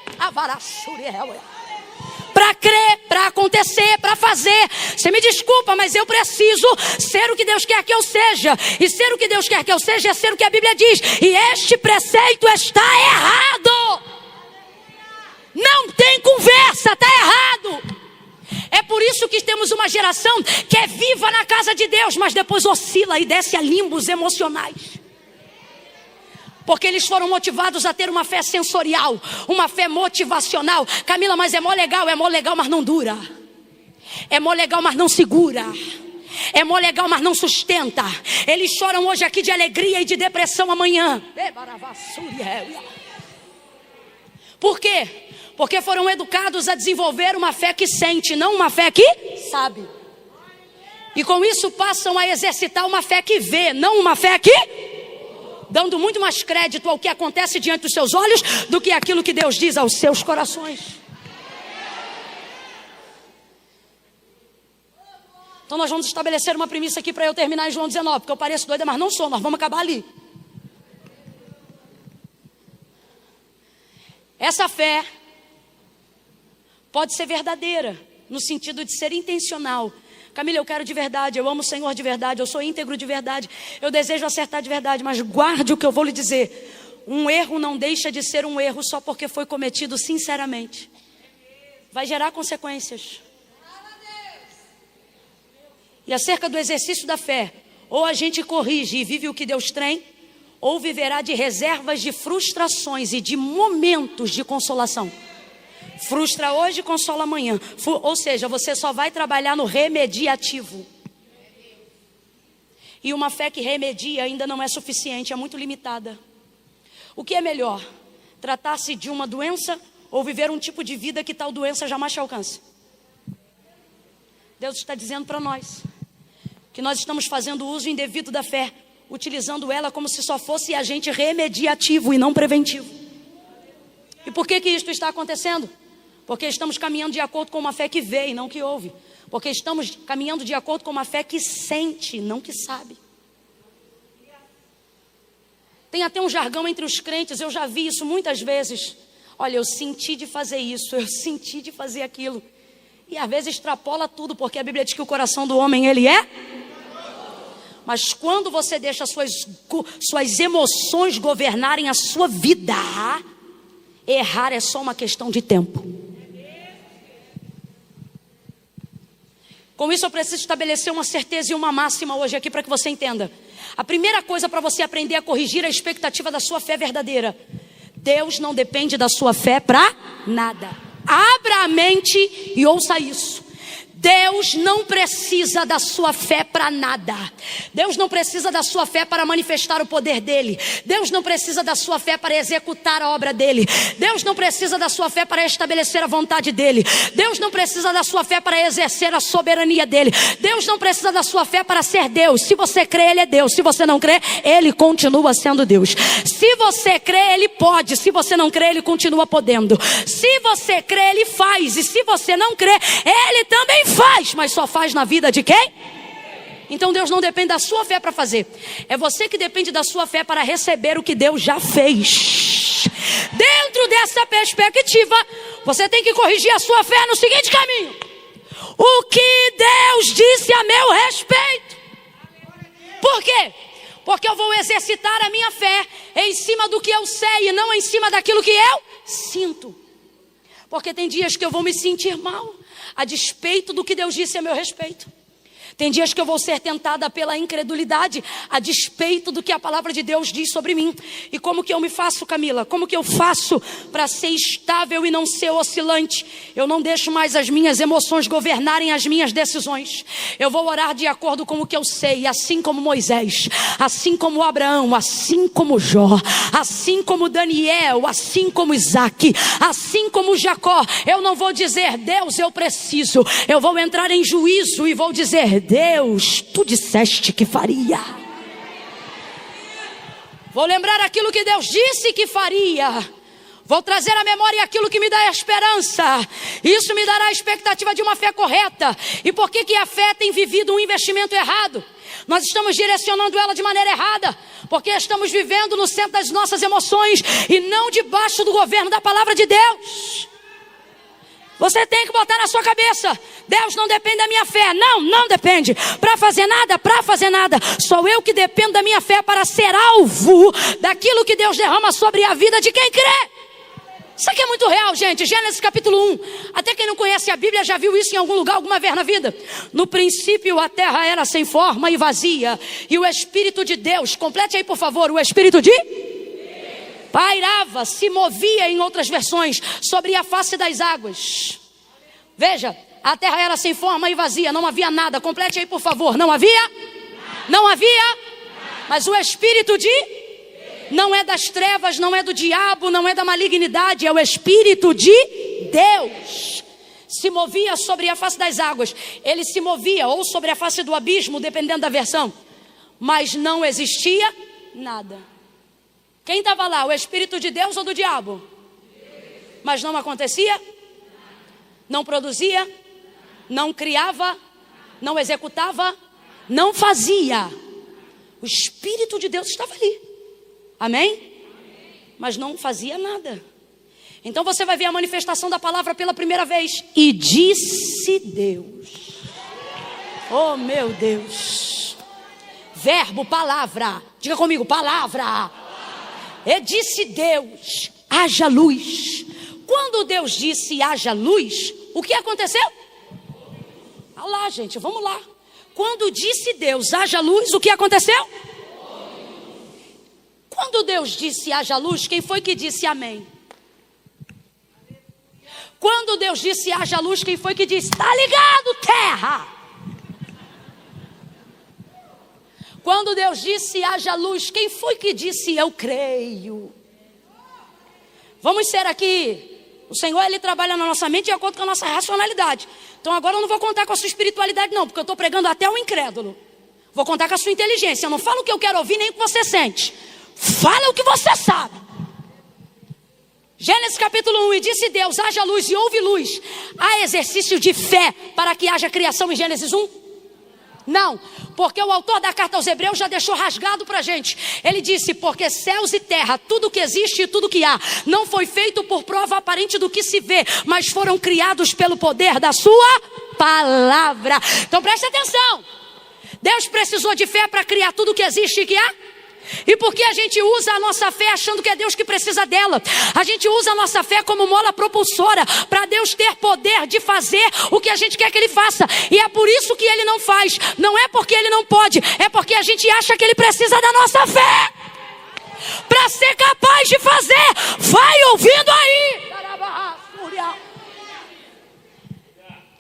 Para crer, para acontecer, para fazer. Você me desculpa, mas eu preciso ser o que Deus quer que eu seja. E ser o que Deus quer que eu seja é ser o que a Bíblia diz. E este preceito está errado. Não tem conversa, está errado. É por isso que temos uma geração que é viva na casa de Deus, mas depois oscila e desce a limbos emocionais. Porque eles foram motivados a ter uma fé sensorial, uma fé motivacional. Camila, mas é mó legal, mas não dura. É mó legal, mas não segura. É mó legal, mas não sustenta. Eles choram hoje aqui de alegria e de depressão amanhã. Por quê? Porque foram educados a desenvolver uma fé que sente, não uma fé que sabe. E com isso passam a exercitar uma fé que vê, não uma fé que... dando muito mais crédito ao que acontece diante dos seus olhos do que aquilo que Deus diz aos seus corações. Então nós vamos estabelecer uma premissa aqui para eu terminar em João 19, porque eu pareço doida, mas não sou, nós vamos acabar ali. Essa fé pode ser verdadeira, no sentido de ser intencional. Camila, eu quero de verdade, eu amo o Senhor de verdade, eu sou íntegro de verdade, eu desejo acertar de verdade, mas guarde o que eu vou lhe dizer. Um erro não deixa de ser um erro só porque foi cometido sinceramente. Vai gerar consequências. E acerca do exercício da fé, ou a gente corrige e vive o que Deus tem, ou viverá de reservas de frustrações e de momentos de consolação. Frustra hoje, consola amanhã. Ou seja, você só vai trabalhar no remediativo. E uma fé que remedia ainda não é suficiente, é muito limitada. O que é melhor? Tratar-se de uma doença ou viver um tipo de vida que tal doença jamais te alcance? Deus está dizendo para nós que nós estamos fazendo uso indevido da fé, utilizando ela como se só fosse agente remediativo e não preventivo. E por que isto está acontecendo? Porque estamos caminhando de acordo com uma fé que vê e não que ouve. Porque estamos caminhando de acordo com uma fé que sente, não que sabe. Tem até um jargão entre os crentes, eu já vi isso muitas vezes. Olha, eu senti de fazer isso, eu senti de fazer aquilo. E às vezes extrapola tudo, porque a Bíblia diz que o coração do homem, ele é... Mas quando você deixa suas emoções governarem a sua vida, errar é só uma questão de tempo. Com isso eu preciso estabelecer uma certeza e uma máxima hoje aqui para que você entenda. A primeira coisa para você aprender a corrigir a expectativa da sua fé verdadeira: Deus não depende da sua fé para nada. Abra a mente e ouça isso. Deus não precisa da sua fé para nada. Deus não precisa da sua fé para manifestar o poder dele. Deus não precisa da sua fé para executar a obra dele. Deus não precisa da sua fé para estabelecer a vontade dele. Deus não precisa da sua fé para exercer a soberania dele. Deus não precisa da sua fé para ser Deus. Se você crê, ele é Deus. Se você não crê, ele continua sendo Deus. Se você crê, ele pode. Se você não crê, ele continua podendo. Se você crê, ele faz. E se você não crê, ele também faz, mas só faz na vida de quem? Então Deus não depende da sua fé para fazer. É você que depende da sua fé para receber o que Deus já fez. Dentro dessa perspectiva, você tem que corrigir a sua fé no seguinte caminho: o que Deus disse a meu respeito. Por quê? Porque eu vou exercitar a minha fé em cima do que eu sei e não em cima daquilo que eu sinto. Porque tem dias que eu vou me sentir mal a despeito do que Deus disse a meu respeito. Tem dias que eu vou ser tentada pela incredulidade, a despeito do que a palavra de Deus diz sobre mim. E como que eu me faço, Camila? Como que eu faço para ser estável e não ser oscilante? Eu não deixo mais as minhas emoções governarem as minhas decisões. Eu vou orar de acordo com o que eu sei, assim como Moisés, assim como Abraão, assim como Jó, assim como Daniel, assim como Isaac, assim como Jacó. Eu não vou dizer, Deus, eu preciso. Eu vou entrar em juízo e vou dizer, Deus, tu disseste que faria. Vou lembrar aquilo que Deus disse que faria. Vou trazer à memória aquilo que me dá esperança. Isso me dará a expectativa de uma fé correta. E por que a fé tem vivido um investimento errado? Nós estamos direcionando ela de maneira errada, porque estamos vivendo no centro das nossas emoções e não debaixo do governo da palavra de Deus. Você tem que botar na sua cabeça, Deus não depende da minha fé. Não depende. Para fazer nada. Sou eu que dependo da minha fé para ser alvo daquilo que Deus derrama sobre a vida de quem crê. Isso aqui é muito real, gente. Gênesis capítulo 1. Até quem não conhece a Bíblia já viu isso em algum lugar, alguma vez na vida. No princípio a terra era sem forma e vazia, e o Espírito de Deus, complete aí por favor, o Espírito de... pairava, se movia, em outras versões, sobre a face das águas. Veja, a terra era sem forma e vazia, não havia nada. Complete aí por favor, não havia? Não havia? Mas o Espírito de... não é das trevas, não é do diabo, não é da malignidade, é o Espírito de Deus. Se movia sobre a face das águas. Ele se movia ou sobre a face do abismo, dependendo da versão. Mas não existia nada. Quem estava lá, o Espírito de Deus ou do diabo? Mas não acontecia, não produzia, não criava, não executava, não fazia. O Espírito de Deus estava ali. Amém? Mas não fazia nada. Então você vai ver a manifestação da palavra pela primeira vez. E disse Deus. Oh meu Deus. Verbo, palavra. Diga comigo, palavra. E disse Deus, haja luz. Quando Deus disse haja luz, o que aconteceu? Olha lá, gente, vamos lá. Quando disse Deus haja luz, o que aconteceu? Quando Deus disse haja luz, quem foi que disse amém? Quando Deus disse haja luz, quem foi que disse está ligado, terra? Quando Deus disse haja luz, quem foi que disse eu creio? Vamos ser aqui, o Senhor ele trabalha na nossa mente de acordo com a nossa racionalidade. Então agora eu não vou contar com a sua espiritualidade não, porque eu estou pregando até o incrédulo. Vou contar com a sua inteligência. Eu não falo o que eu quero ouvir nem o que você sente. Fala o que você sabe. Gênesis capítulo 1. E disse Deus, haja luz e houve luz. Há exercício de fé para que haja criação em Gênesis 1? Não, porque o autor da carta aos Hebreus já deixou rasgado para a gente. Ele disse, porque céus e terra, tudo que existe e tudo que há, não foi feito por prova aparente do que se vê, mas foram criados pelo poder da sua palavra. Então preste atenção. Deus precisou de fé para criar tudo que existe e que há? E por que a gente usa a nossa fé achando que é Deus que precisa dela? A gente usa a nossa fé como mola propulsora para Deus ter poder de fazer o que a gente quer que Ele faça. E é por isso que Ele não faz. Não é porque Ele não pode, é porque a gente acha que Ele precisa da nossa fé para ser capaz de fazer. Vai ouvindo aí.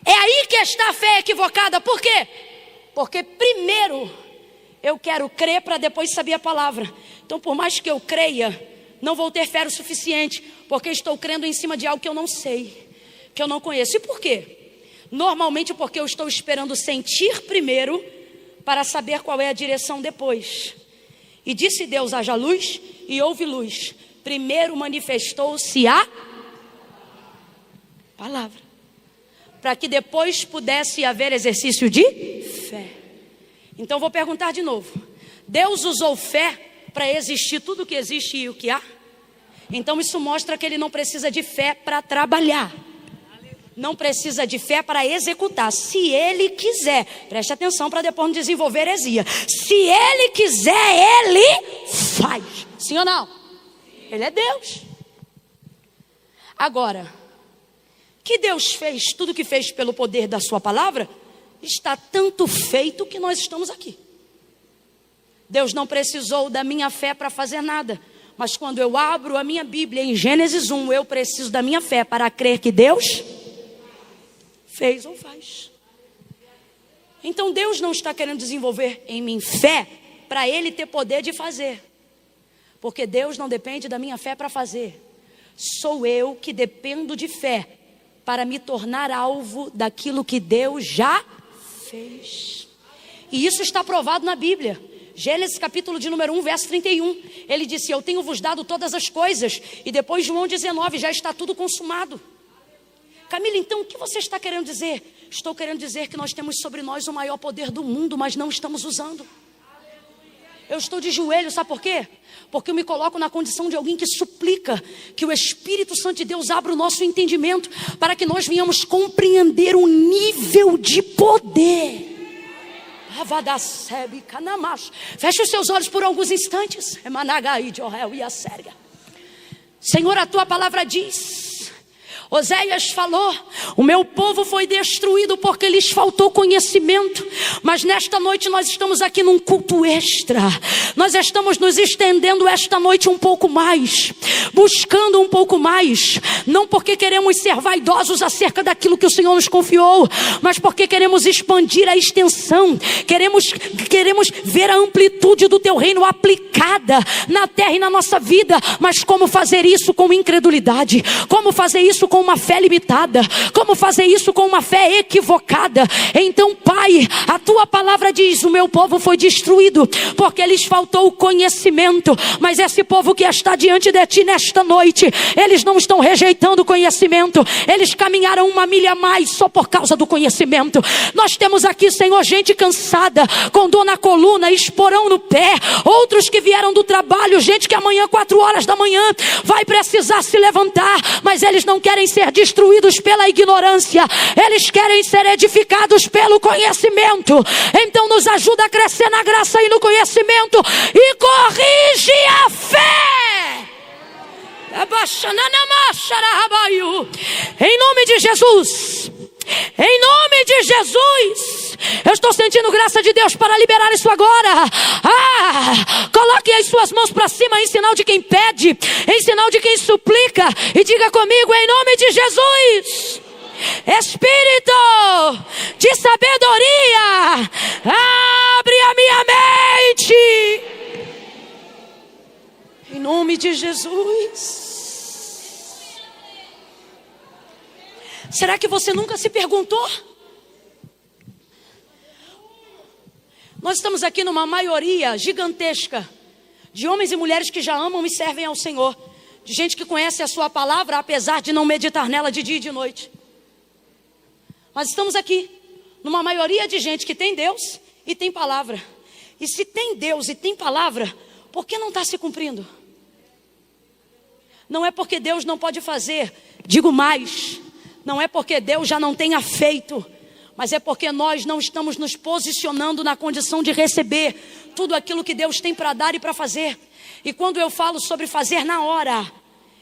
É aí que está a fé equivocada. Por quê? Porque primeiro eu quero crer para depois saber a palavra. Então por mais que eu creia, não vou ter fé o suficiente, porque estou crendo em cima de algo que eu não sei, que eu não conheço. E por quê? Normalmente porque eu estou esperando sentir primeiro para saber qual é a direção depois. E disse Deus, haja luz, e houve luz. Primeiro manifestou-se a palavra, para que depois pudesse haver exercício de fé. Então vou perguntar de novo. Deus usou fé para existir tudo o que existe e o que há? Então isso mostra que Ele não precisa de fé para trabalhar. Não precisa de fé para executar. Se Ele quiser, preste atenção para depois não desenvolver heresia. Se Ele quiser, Ele faz. Sim ou não? Ele é Deus. Agora, que Deus fez tudo que fez pelo poder da sua palavra, está tanto feito que nós estamos aqui. Deus não precisou da minha fé para fazer nada. Mas quando eu abro a minha Bíblia em Gênesis 1, eu preciso da minha fé para crer que Deus fez ou faz. Então Deus não está querendo desenvolver em mim fé para Ele ter poder de fazer. Porque Deus não depende da minha fé para fazer. Sou eu que dependo de fé para me tornar alvo daquilo que Deus já fez. E isso está provado na Bíblia. Gênesis capítulo de número 1, verso 31. Ele disse: eu tenho vos dado todas as coisas. E depois João 19, já está tudo consumado. Camila, então o que você está querendo dizer? Estou querendo dizer que nós temos sobre nós o maior poder do mundo, mas não estamos usando. Eu estou de joelho, sabe por quê? Porque eu me coloco na condição de alguém que suplica que o Espírito Santo de Deus abra o nosso entendimento para que nós venhamos compreender o nível de poder. Feche os seus olhos por alguns instantes. Senhor, a tua palavra diz, Oséias falou: o meu povo foi destruído porque lhes faltou conhecimento. Mas nesta noite nós estamos aqui num culto extra. Nós estamos nos estendendo esta noite um pouco mais, buscando um pouco mais. Não porque queremos ser vaidosos acerca daquilo que o Senhor nos confiou, mas porque queremos expandir a extensão. Queremos ver a amplitude do teu reino aplicada na terra e na nossa vida. Mas como fazer isso com incredulidade? Como fazer isso com uma fé limitada? Como fazer isso com uma fé equivocada? Então, Pai, a tua palavra diz: o meu povo foi destruído porque lhes faltou o conhecimento. Mas esse povo que está diante de ti nesta noite, eles não estão rejeitando o conhecimento, eles caminharam uma milha a mais só por causa do conhecimento. Nós temos aqui, Senhor, gente cansada, com dor na coluna, esporão no pé, outros que vieram do trabalho, gente que amanhã 4 horas da manhã vai precisar se levantar, mas eles não querem ser destruídos pela ignorância, eles querem ser edificados pelo conhecimento. Então nos ajuda a crescer na graça e no conhecimento, e corrige a fé. Em nome de Jesus, em nome de Jesus, eu estou sentindo graça de Deus para liberar isso agora. Coloque as suas mãos para cima em sinal de quem pede, em sinal de quem suplica, e diga comigo: em nome de Jesus, Espírito de sabedoria, abre a minha mente. Em nome de Jesus. Será que você nunca se perguntou? Nós estamos aqui numa maioria gigantesca de homens e mulheres que já amam e servem ao Senhor, de gente que conhece a sua palavra, apesar de não meditar nela de dia e de noite. Mas estamos aqui numa maioria de gente que tem Deus e tem palavra. E se tem Deus e tem palavra, por que não está se cumprindo? Não é porque Deus não pode fazer, digo mais, não é porque Deus já não tenha feito, mas é porque nós não estamos nos posicionando na condição de receber tudo aquilo que Deus tem para dar e para fazer. E quando eu falo sobre fazer na hora,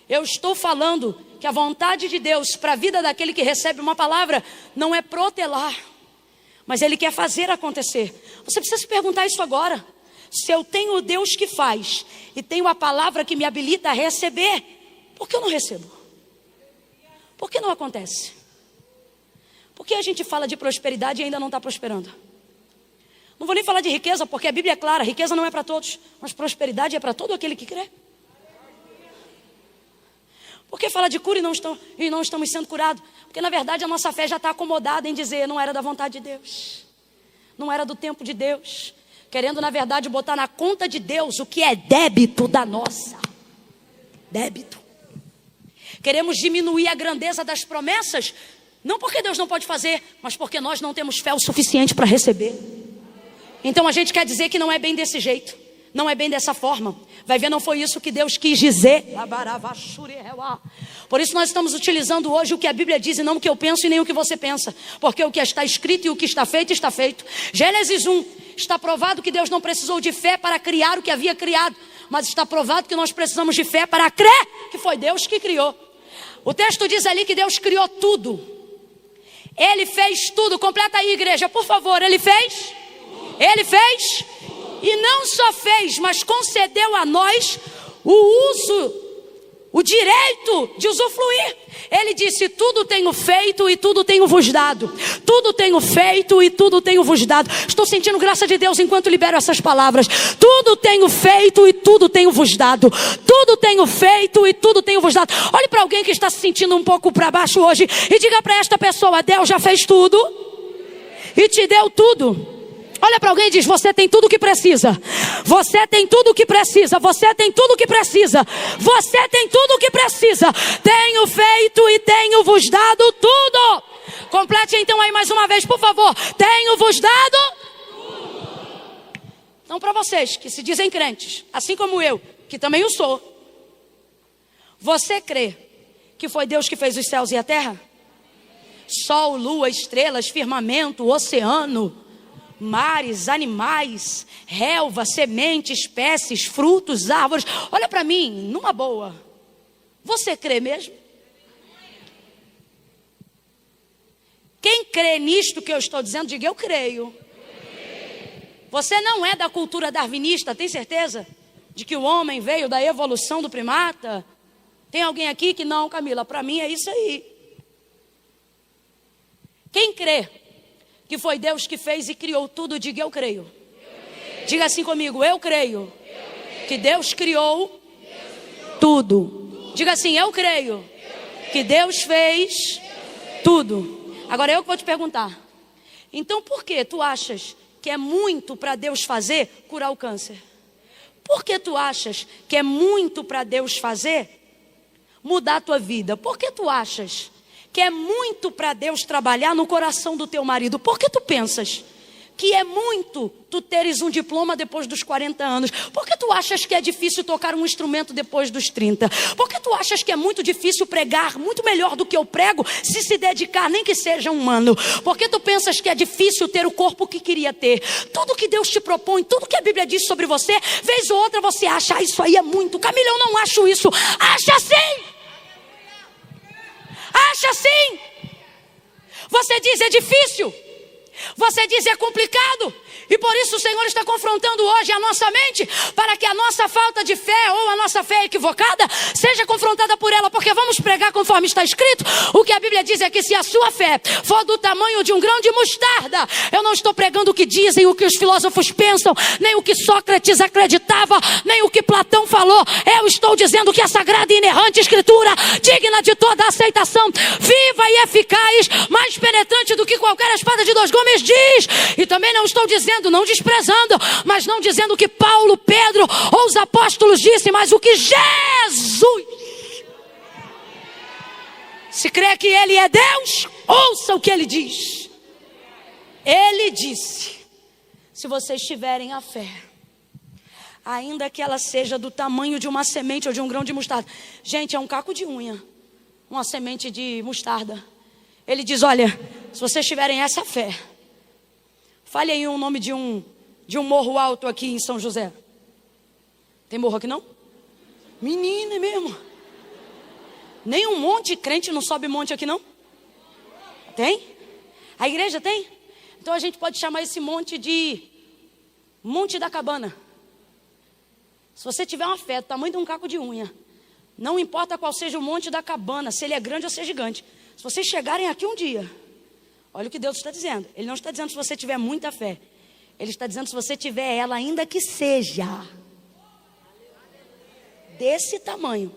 eu estou falando que a vontade de Deus para a vida daquele que recebe uma palavra não é protelar, mas Ele quer fazer acontecer. Você precisa se perguntar isso agora. Se eu tenho o Deus que faz e tenho a palavra que me habilita a receber, por que eu não recebo? Por que não acontece? Por que a gente fala de prosperidade e ainda não está prosperando? Não vou nem falar de riqueza, porque a Bíblia é clara: riqueza não é para todos, mas prosperidade é para todo aquele que crê. Por que fala de cura e não estamos sendo curados? Porque na verdade a nossa fé já está acomodada em dizer: não era da vontade de Deus, não era do tempo de Deus, querendo na verdade botar na conta de Deus o que é débito da nossa. Débito. Queremos diminuir a grandeza das promessas, não porque Deus não pode fazer, mas porque nós não temos fé o suficiente para receber. Então a gente quer dizer que não é bem desse jeito, não é bem dessa forma. Vai ver, não foi isso que Deus quis dizer. Por isso nós estamos utilizando hoje o que a Bíblia diz e não o que eu penso e nem o que você pensa, porque o que está escrito e o que está feito, está feito. Gênesis 1, está provado que Deus não precisou de fé para criar o que havia criado, mas está provado que nós precisamos de fé para crer que foi Deus que criou. O texto diz ali que Deus criou tudo. Ele fez tudo. Completa aí, igreja, por favor. Ele fez? Ele fez? E não só fez, mas concedeu a nós o uso, o direito de usufruir. Ele disse: tudo tenho feito e tudo tenho vos dado. Tudo tenho feito e tudo tenho vos dado. Estou sentindo graça de Deus enquanto libero essas palavras. Tudo tenho feito e tudo tenho vos dado. Tudo tenho feito e tudo tenho vos dado. Olhe para alguém que está se sentindo um pouco para baixo hoje e diga para esta pessoa: Deus já fez tudo e te deu tudo. Olha para alguém e diz: você tem tudo o que precisa. Você tem tudo o que precisa. Você tem tudo o que precisa. Você tem tudo o que precisa. Tenho feito e tenho vos dado tudo. Complete então aí mais uma vez, por favor. Tenho vos dado tudo. Então, para vocês que se dizem crentes, assim como eu, que também o sou, você crê que foi Deus que fez os céus e a terra? Sol, lua, estrelas, firmamento, oceano, mares, animais, relva, sementes, espécies, frutos, árvores. Olha para mim, numa boa. Você crê mesmo? Quem crê nisto que eu estou dizendo, diga: eu creio. Você não é da cultura darwinista, tem certeza? De que o homem veio da evolução do primata? Tem alguém aqui que não, Camila? Para mim é isso aí. Quem crê que foi Deus que fez e criou tudo, diga: eu creio. Diga assim comigo: eu creio que Deus criou tudo. Diga assim: eu creio que Deus fez tudo. Agora eu que vou te perguntar: então por que tu achas que é muito para Deus fazer curar o câncer? Por que tu achas que é muito para Deus fazer mudar a tua vida? Por que tu achas que é muito para Deus trabalhar no coração do teu marido? Por que tu pensas que é muito tu teres um diploma depois dos 40 anos? Por que tu achas que é difícil tocar um instrumento depois dos 30? Por que tu achas que é muito difícil pregar muito melhor do que eu prego, se dedicar, nem que seja um ano? Por que tu pensas que é difícil ter o corpo que queria ter? Tudo que Deus te propõe, tudo que a Bíblia diz sobre você, vez ou outra você acha: isso aí é muito. Camila, eu não acho isso. Acha sim! Acha sim. Você diz: é difícil. Você diz: é complicado. E por isso o Senhor está confrontando hoje a nossa mente, para que a nossa falta de fé ou a nossa fé equivocada seja confrontada por ela. Porque vamos pregar conforme está escrito. O que a Bíblia diz é que se a sua fé for do tamanho de um grão de mostarda, eu não estou pregando o que dizem, o que os filósofos pensam, nem o que Sócrates acreditava, nem o que Platão falou. Eu estou dizendo que a sagrada e inerrante escritura, digna de toda aceitação, viva e eficaz, mais penetrante do que qualquer espada de dois gumes, diz. E também não estou dizendo, não desprezando, mas não dizendo o que Paulo, Pedro ou os apóstolos disse, mas o que Jesus. Se crê que Ele é Deus, ouça o que Ele diz. Ele disse: se vocês tiverem a fé, ainda que ela seja do tamanho de uma semente ou de um grão de mostarda. Gente, é um caco de unha, uma semente de mostarda. Ele diz: olha, se vocês tiverem essa fé, fale aí o nome de um morro alto aqui em São José. Tem morro aqui não? Menina, é mesmo? Nem um monte de crente não sobe monte aqui não? Tem? A igreja tem? Então a gente pode chamar esse monte de Monte da Cabana. Se você tiver uma fé do tamanho de um caco de unha, não importa qual seja o Monte da Cabana, se ele é grande ou se é gigante, se vocês chegarem aqui um dia, olha o que Deus está dizendo. Ele não está dizendo se você tiver muita fé. Ele está dizendo se você tiver ela, ainda que seja desse tamanho.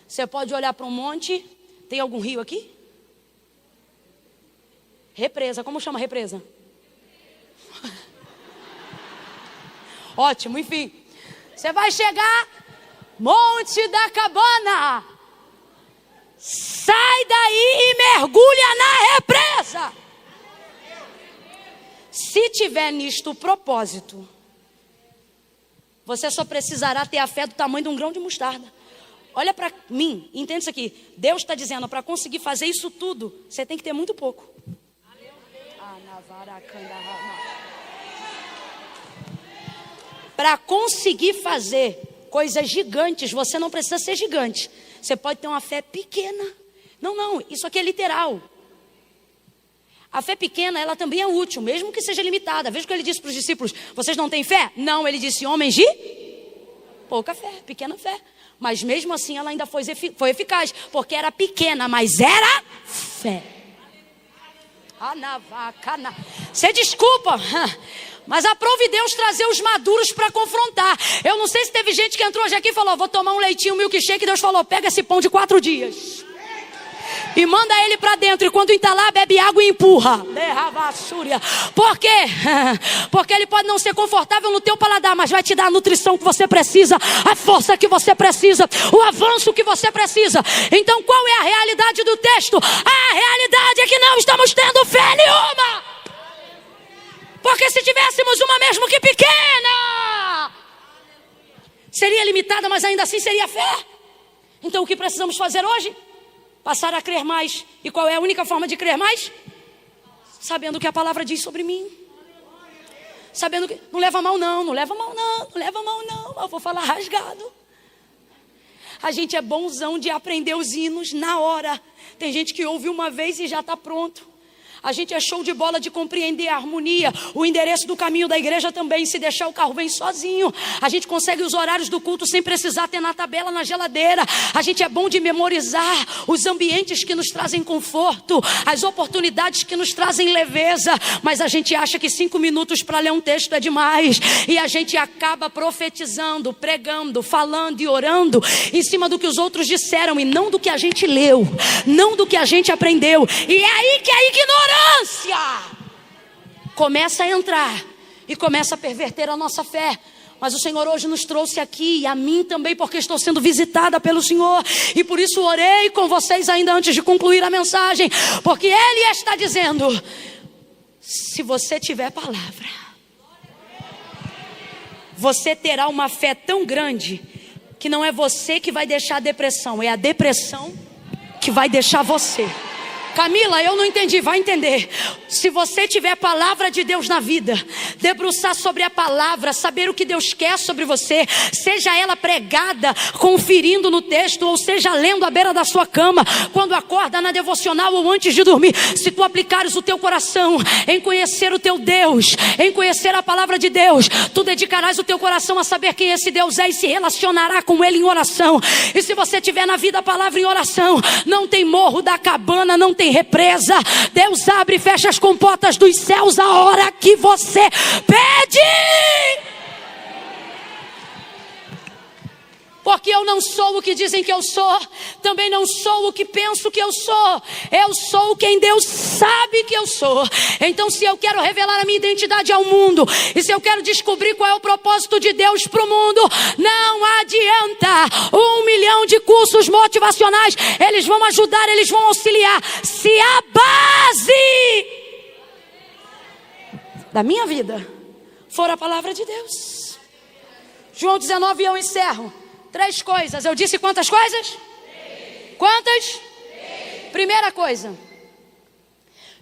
Você pode olhar para um monte. Tem algum rio aqui? Represa. Como chama represa? Ótimo, enfim. Você vai chegar, Monte da Cabana. Sai daí e mergulha na represa. Se tiver nisto o propósito, você só precisará ter a fé do tamanho de um grão de mostarda. Olha para mim, entenda isso aqui. Deus está dizendo, para conseguir fazer isso tudo, você tem que ter muito pouco. Para conseguir fazer coisas gigantes, você não precisa ser gigante. Você pode ter uma fé pequena. Não, isso aqui é literal. A fé pequena, ela também é útil, mesmo que seja limitada. Veja o que ele disse para os discípulos: vocês não têm fé? Não, ele disse: homens de pouca fé, pequena fé. Mas mesmo assim ela ainda foi eficaz, porque era pequena, mas era fé. Você desculpa, mas aprove Deus trazer os maduros para confrontar. Eu não sei se teve gente que entrou hoje aqui e falou: vou tomar um leitinho, um milkshake. Deus falou: pega esse pão de 4 dias e manda ele para dentro, e quando entalar, bebe água e empurra. Por quê? Porque ele pode não ser confortável no teu paladar, mas vai te dar a nutrição que você precisa, a força que você precisa, o avanço que você precisa. Então qual é a realidade do texto? A realidade é que não estamos tendo fé nenhuma. Porque se tivéssemos uma mesmo que pequena, seria limitada, mas ainda assim seria fé. Então o que precisamos fazer hoje? Passar a crer mais. E qual é a única forma de crer mais? Sabendo o que a palavra diz sobre mim. Sabendo que... Não leva mal não, não leva mal não, não leva mal não. Eu vou falar rasgado. A gente é bonzão de aprender os hinos na hora. Tem gente que ouve uma vez e já está pronto. A gente é show de bola de compreender a harmonia, o endereço do caminho da igreja também. Se deixar, o carro vem sozinho. A gente consegue os horários do culto sem precisar ter na tabela, na geladeira. A gente é bom de memorizar os ambientes que nos trazem conforto, as oportunidades que nos trazem leveza. Mas a gente acha que 5 minutos para ler um texto é demais. E a gente acaba profetizando, pregando, falando e orando em cima do que os outros disseram e não do que a gente leu, não do que a gente aprendeu. E é aí que a ignorância começa a entrar e começa a perverter a nossa fé. Mas o Senhor hoje nos trouxe aqui, e a mim também, porque estou sendo visitada pelo Senhor, e por isso orei com vocês ainda antes de concluir a mensagem, porque Ele está dizendo: se você tiver palavra, você terá uma fé tão grande que não é você que vai deixar a depressão, é a depressão que vai deixar você. Camila, eu não entendi, vai entender. Se você tiver palavra de Deus na vida, debruçar sobre a palavra, saber o que Deus quer sobre você, seja ela pregada, conferindo no texto, ou seja lendo à beira da sua cama, quando acorda, na devocional ou antes de dormir, se tu aplicares o teu coração em conhecer o teu Deus, em conhecer a palavra de Deus, tu dedicarás o teu coração a saber quem esse Deus é e se relacionará com Ele em oração. E se você tiver na vida a palavra em oração, não tem morro da cabana, não tem represa. Deus abre e fecha as comportas dos céus a hora que você pede. Porque eu não sou o que dizem que eu sou, também não sou o que penso que eu sou quem Deus sabe que eu sou. Então, se eu quero revelar a minha identidade ao mundo, e se eu quero descobrir qual é o propósito de Deus para o mundo, não adianta 1 milhão de cursos motivacionais. Eles vão ajudar, eles vão auxiliar, se a base da minha vida for a palavra de Deus. João 19, e eu encerro. 3 coisas. Eu disse quantas coisas? 3. Quantas? 3. Primeira coisa.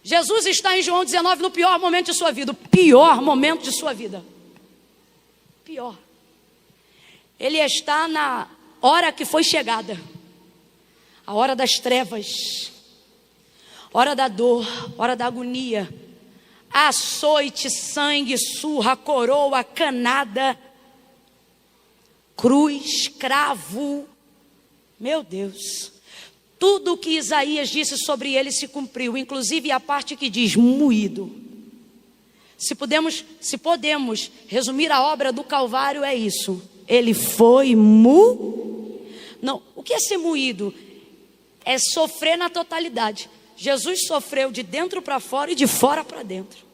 Jesus está em João 19 no pior momento de sua vida. O pior momento de sua vida. Pior. Ele está na hora que foi chegada. A hora das trevas. Hora da dor. Hora da agonia. Açoite, sangue, surra, coroa, canada, cruz, cravo. Meu Deus. Tudo o que Isaías disse sobre ele se cumpriu, inclusive a parte que diz moído. Se podemos resumir a obra do Calvário, é isso. Ele foi Não, o que é ser moído? É sofrer na totalidade. Jesus sofreu de dentro para fora e de fora para dentro.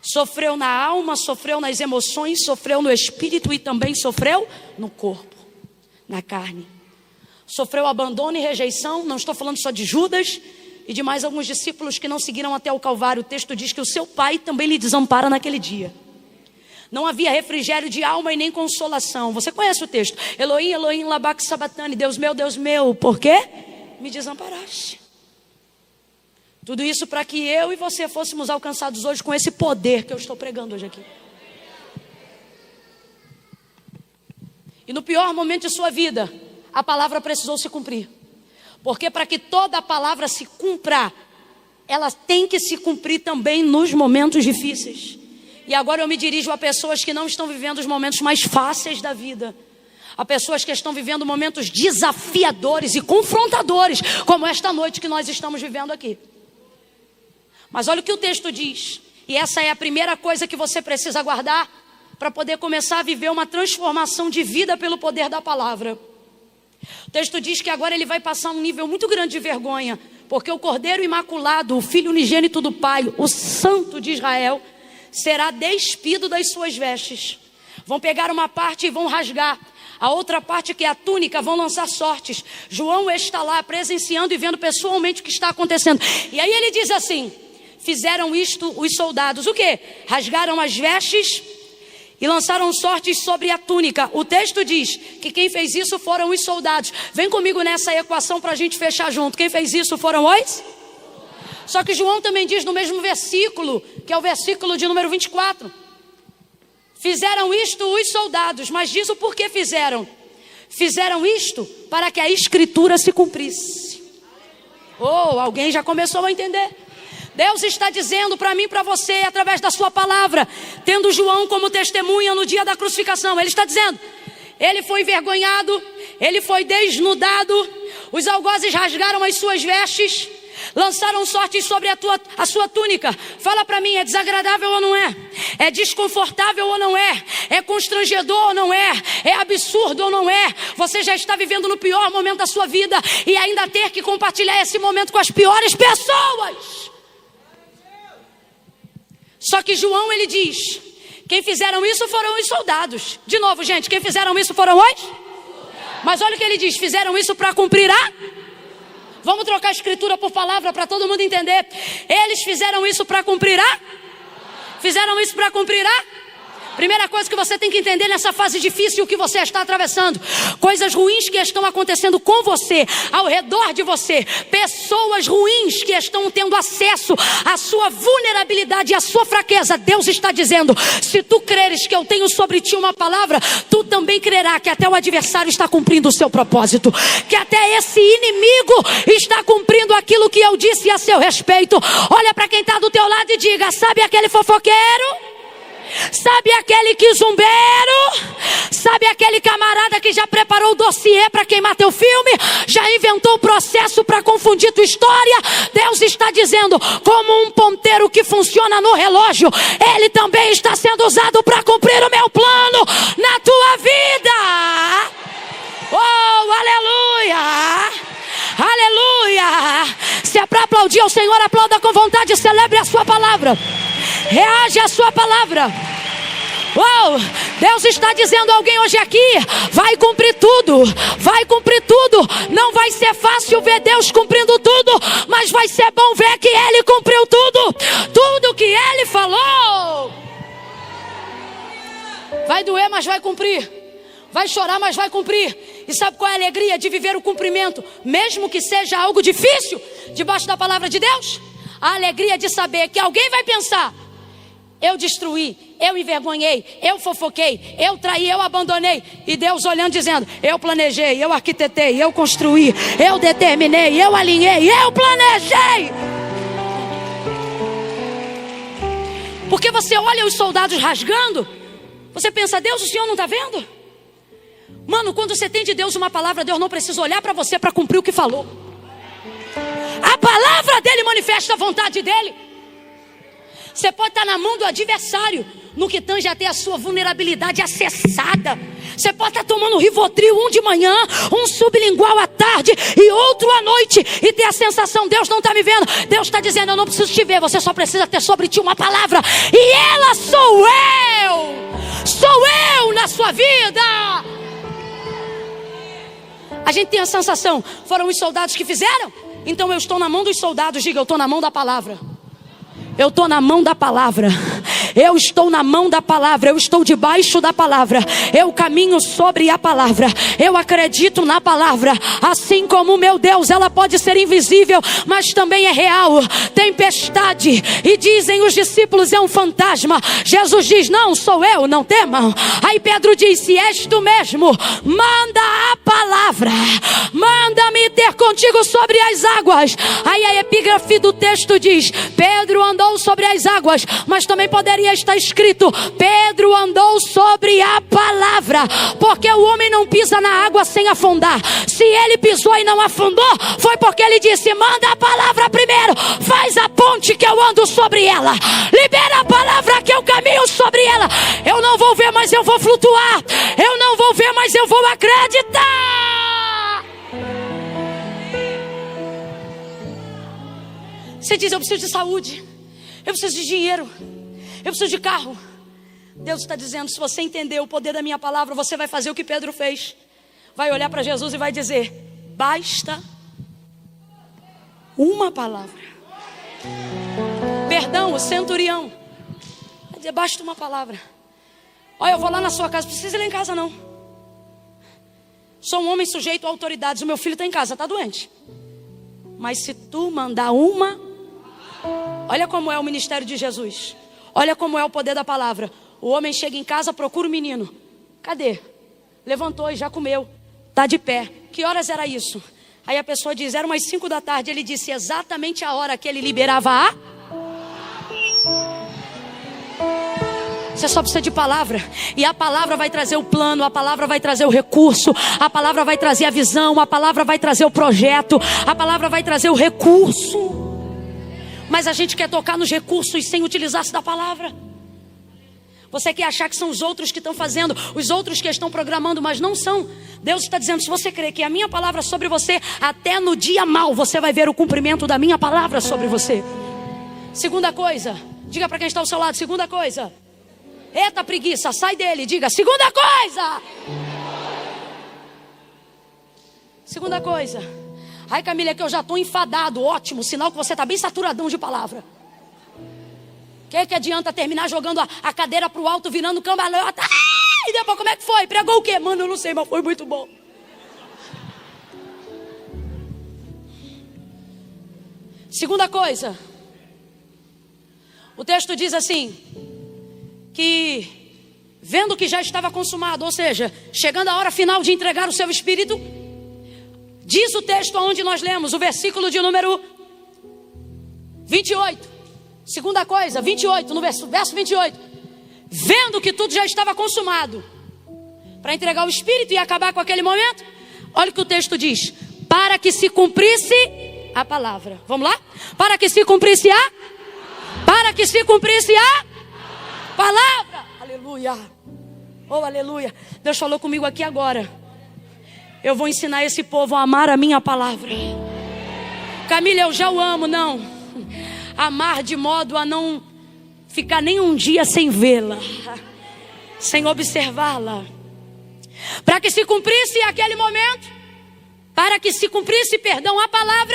Sofreu na alma, sofreu nas emoções, sofreu no espírito e também sofreu no corpo, na carne. Sofreu abandono e rejeição. Não estou falando só de Judas e de mais alguns discípulos que não seguiram até o Calvário. O texto diz que o seu pai também lhe desampara naquele dia. Não havia refrigério de alma e nem consolação. Você conhece o texto? Elohim, Elohim, labak sabatani. Deus meu, por quê me desamparaste? Tudo isso para que eu e você fôssemos alcançados hoje com esse poder que eu estou pregando hoje aqui. E no pior momento de sua vida, a palavra precisou se cumprir. Porque para que toda a palavra se cumpra, ela tem que se cumprir também nos momentos difíceis. E agora eu me dirijo a pessoas que não estão vivendo os momentos mais fáceis da vida. A pessoas que estão vivendo momentos desafiadores e confrontadores, como esta noite que nós estamos vivendo aqui. Mas olha o que o texto diz. E essa é a primeira coisa que você precisa guardar para poder começar a viver uma transformação de vida pelo poder da palavra. O texto diz que agora ele vai passar um nível muito grande de vergonha, porque o Cordeiro Imaculado, o Filho unigênito do Pai, o Santo de Israel, será despido das suas vestes. Vão pegar uma parte e vão rasgar. A outra parte, que é a túnica, vão lançar sortes. João está lá presenciando e vendo pessoalmente o que está acontecendo. E aí ele diz assim: fizeram isto os soldados. O quê? Rasgaram as vestes e lançaram sortes sobre a túnica. O texto diz que quem fez isso foram os soldados. Vem comigo nessa equação para a gente fechar junto. Quem fez isso foram os? Só que João também diz no mesmo versículo, que é o versículo de número 24. Fizeram isto os soldados, mas diz o porquê fizeram. Fizeram isto para que a escritura se cumprisse. Oh, alguém já começou a entender. Deus está dizendo para mim e para você, através da sua palavra, tendo João como testemunha no dia da crucificação. Ele está dizendo, ele foi envergonhado, ele foi desnudado, os algozes rasgaram as suas vestes, lançaram sortes sobre a sua túnica. Fala para mim, é desagradável ou não é? É desconfortável ou não é? É constrangedor ou não é? É absurdo ou não é? Você já está vivendo no pior momento da sua vida e ainda ter que compartilhar esse momento com as piores pessoas. Só que João, ele diz, quem fizeram isso foram os soldados. De novo, gente, quem fizeram isso foram os? Mas olha o que ele diz, fizeram isso para cumprir a... Vamos trocar a escritura por palavra para todo mundo entender. Eles fizeram isso para cumprir a... Fizeram isso para cumprir a... Primeira coisa que você tem que entender nessa fase difícil que você está atravessando. Coisas ruins que estão acontecendo com você, ao redor de você. Pessoas ruins que estão tendo acesso à sua vulnerabilidade e à sua fraqueza. Deus está dizendo, se tu creres que eu tenho sobre ti uma palavra, tu também crerá que até o adversário está cumprindo o seu propósito. Que até esse inimigo está cumprindo aquilo que eu disse a seu respeito. Olha para quem está do teu lado e diga, sabe aquele fofoqueiro? Sabe aquele quizumbeiro? Sabe aquele camarada que já preparou o dossiê para queimar teu filme? Já inventou o processo para confundir tua história? Deus está dizendo, como um ponteiro que funciona no relógio, ele também está sendo usado para cumprir o meu plano na tua vida. Oh, aleluia! Aleluia! Se é para aplaudir ao Senhor, aplauda com vontade, celebre a sua palavra. Reage à sua palavra. Uau, Deus está dizendo a alguém hoje aqui, vai cumprir tudo, vai cumprir tudo. Não vai ser fácil ver Deus cumprindo tudo, mas vai ser bom ver que Ele cumpriu tudo. Tudo que Ele falou. Vai doer, mas vai cumprir. Vai chorar, mas vai cumprir. E sabe qual é a alegria de viver o cumprimento, mesmo que seja algo difícil, debaixo da palavra de Deus? A alegria de saber que alguém vai pensar, eu destruí, eu envergonhei, eu fofoquei, eu traí, eu abandonei. E Deus olhando dizendo, eu planejei, eu arquitetei, eu construí, eu determinei, eu alinhei, eu planejei. Porque você olha os soldados rasgando, você pensa, Deus, o Senhor não está vendo? Mano, quando você tem de Deus uma palavra, Deus não precisa olhar para você para cumprir o que falou. A palavra dele manifesta a vontade dele. Você pode estar na mão do adversário, no que tange até a sua vulnerabilidade acessada. Você pode estar tomando Rivotril, um de manhã, um sublingual à tarde e outro à noite, e ter a sensação, Deus não está me vendo. Deus está dizendo, eu não preciso te ver, você só precisa ter sobre ti uma palavra. E ela sou eu na sua vida. A gente tem a sensação, foram os soldados que fizeram? Então eu estou na mão dos soldados, diga, eu estou na mão da palavra. Eu estou na mão da palavra. Eu estou na mão da palavra, eu estou debaixo da palavra, eu caminho sobre a palavra, eu acredito na palavra. Assim como o meu Deus, ela pode ser invisível, mas também é real. Tempestade, e dizem os discípulos, é um fantasma. Jesus diz, não, sou eu, não temam. Aí Pedro diz, se és tu mesmo, manda a palavra, manda-me ter contigo sobre as águas. Aí a epígrafe do texto diz, Pedro andou sobre as águas, mas também poderia estar escrito, Pedro andou sobre a palavra, porque o homem não pisa na água sem afundar. Se ele pisou e não afundou, foi porque ele disse, manda a palavra primeiro, faz a ponte que eu ando sobre ela, libera a palavra que eu caminho sobre ela. Eu não vou ver, mas eu vou flutuar, eu não vou ver, mas eu vou acreditar. Você diz, eu preciso de saúde, eu preciso de dinheiro, eu preciso de carro. Deus está dizendo, se você entender o poder da minha palavra, você vai fazer o que Pedro fez. Vai olhar para Jesus e vai dizer, basta uma palavra. Perdão, o centurião vai dizer, basta uma palavra. Olha, eu vou lá na sua casa, não precisa ir lá em casa não. Sou um homem sujeito a autoridades, o meu filho está em casa, está doente. Mas se tu mandar uma, olha como é o ministério de Jesus, olha como é o poder da palavra. O homem chega em casa, procura o menino, cadê? Levantou e já comeu, está de pé. Que horas era isso? Aí a pessoa diz, era umas 5 da tarde. Ele disse exatamente a hora que ele liberava a... Você só precisa de palavra. E a palavra vai trazer o plano, a palavra vai trazer o recurso, a palavra vai trazer a visão, a palavra vai trazer o projeto, a palavra vai trazer o recurso. Mas a gente quer tocar nos recursos sem utilizar-se da palavra. Você quer achar que são os outros que estão fazendo, os outros que estão programando, mas não são. Deus está dizendo, se você crê que a minha palavra sobre você, até no dia mau, você vai ver o cumprimento da minha palavra sobre você. Segunda coisa, diga para quem está ao seu lado, segunda coisa. Eita preguiça, sai dele, diga, segunda coisa. Segunda coisa. Ai Camila, é que eu já estou enfadado, ótimo, sinal que você está bem saturadão de palavra. Que adianta terminar jogando a cadeira para o alto, virando cambalhota? E depois como é que foi? Pregou o quê? Mano, eu não sei, mas foi muito bom. Segunda coisa. O texto diz assim, que vendo que já estava consumado, ou seja, chegando a hora final de entregar o seu espírito, diz o texto onde nós lemos, o versículo de número 28. Segunda coisa, 28, no verso 28. Vendo que tudo já estava consumado, para entregar o espírito e acabar com aquele momento, olha o que o texto diz, para que se cumprisse a palavra. Vamos lá? Para que se cumprisse a palavra. Aleluia. Oh, aleluia. Deus falou comigo aqui agora. Eu vou ensinar esse povo a amar a minha palavra. Camila, eu já o amo, não. Amar de modo a não ficar nem um dia sem vê-la, sem observá-la. Para que se cumprisse aquele momento, para que se cumprisse, a palavra,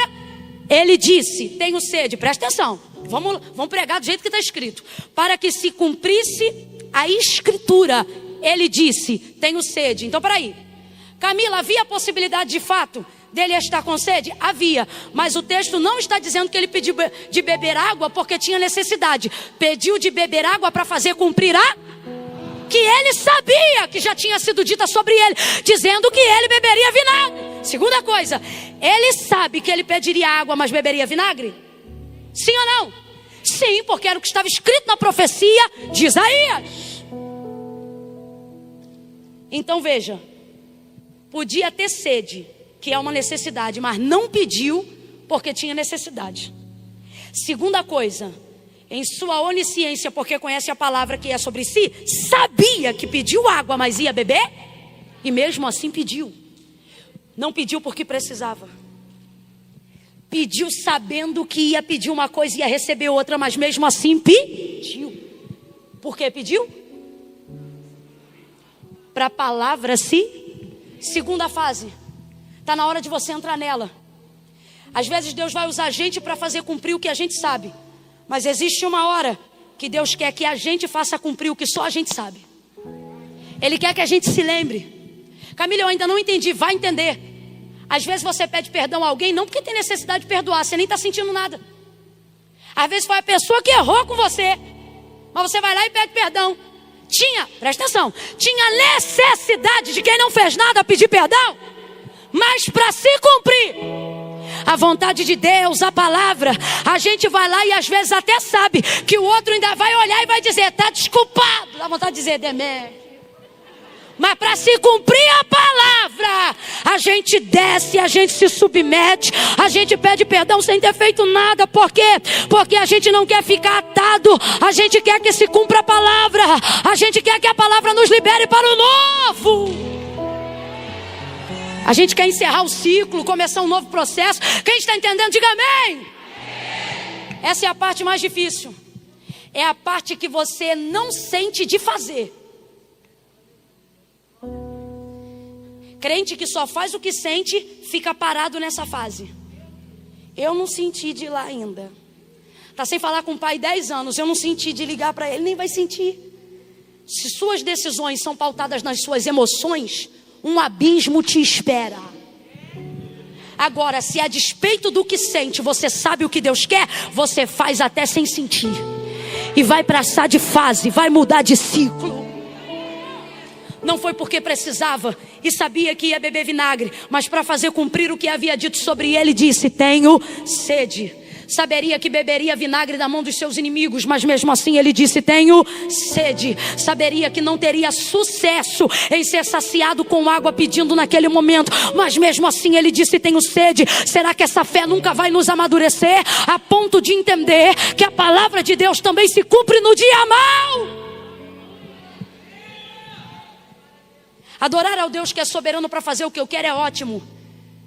ele disse, tenho sede, presta atenção, vamos pregar do jeito que está escrito. Para que se cumprisse a escritura, ele disse, tenho sede. Então peraí, Camila, havia a possibilidade de fato dele estar com sede? Havia, mas o texto não está dizendo que ele pediu de beber água porque tinha necessidade. Pediu de beber água para fazer cumprir que ele sabia que já tinha sido dita sobre ele, dizendo que ele beberia vinagre. Segunda coisa, ele sabe que ele pediria água, mas beberia vinagre? Sim ou não? Sim, porque era o que estava escrito na profecia de Isaías. Então veja, podia ter sede, que é uma necessidade, mas não pediu porque tinha necessidade. Segunda coisa, em sua onisciência, porque conhece a palavra que é sobre si, sabia que pediu água, mas ia beber, e mesmo assim pediu. Não pediu porque precisava. Pediu sabendo que ia pedir uma coisa e ia receber outra, mas mesmo assim pediu. Por que pediu? Para a palavra segunda fase. Está na hora de você entrar nela. Às vezes Deus vai usar a gente para fazer cumprir o que a gente sabe. Mas existe uma hora que Deus quer que a gente faça cumprir o que só a gente sabe. Ele quer que a gente se lembre. Camila, eu ainda não entendi. Vai entender. Às vezes você pede perdão a alguém, não porque tem necessidade de perdoar, você nem está sentindo nada. Às vezes foi a pessoa que errou com você, mas você vai lá e pede perdão. Presta atenção, tinha necessidade de quem não fez nada pedir perdão, mas para se cumprir a vontade de Deus, a palavra, a gente vai lá e às vezes até sabe que o outro ainda vai olhar e vai dizer, está desculpado. Dá vontade de dizer, Demetrio. Mas para se cumprir a palavra, a gente desce, a gente se submete, a gente pede perdão sem ter feito nada. Por quê? Porque a gente não quer ficar atado, a gente quer que se cumpra a palavra, a gente quer que a palavra nos libere para o novo. A gente quer encerrar o ciclo, começar um novo processo. Quem está entendendo, diga amém. Essa é a parte mais difícil. É a parte que você não sente de fazer. Crente que só faz o que sente, fica parado nessa fase. Eu não senti de ir lá ainda. Está sem falar com o pai 10 anos, eu não senti de ligar para ele, nem vai sentir. Se suas decisões são pautadas nas suas emoções, um abismo te espera. Agora, se a despeito do que sente, você sabe o que Deus quer, você faz até sem sentir. E vai passar de fase, vai mudar de ciclo. Não foi porque precisava e sabia que ia beber vinagre, mas para fazer cumprir o que havia dito sobre ele, disse, tenho sede. Saberia que beberia vinagre da mão dos seus inimigos, mas mesmo assim ele disse, tenho sede. Saberia que não teria sucesso em ser saciado com água pedindo naquele momento, mas mesmo assim ele disse, tenho sede. Será que essa fé nunca vai nos amadurecer a ponto de entender que a palavra de Deus também se cumpre no dia mau? Adorar ao Deus que é soberano para fazer o que eu quero é ótimo.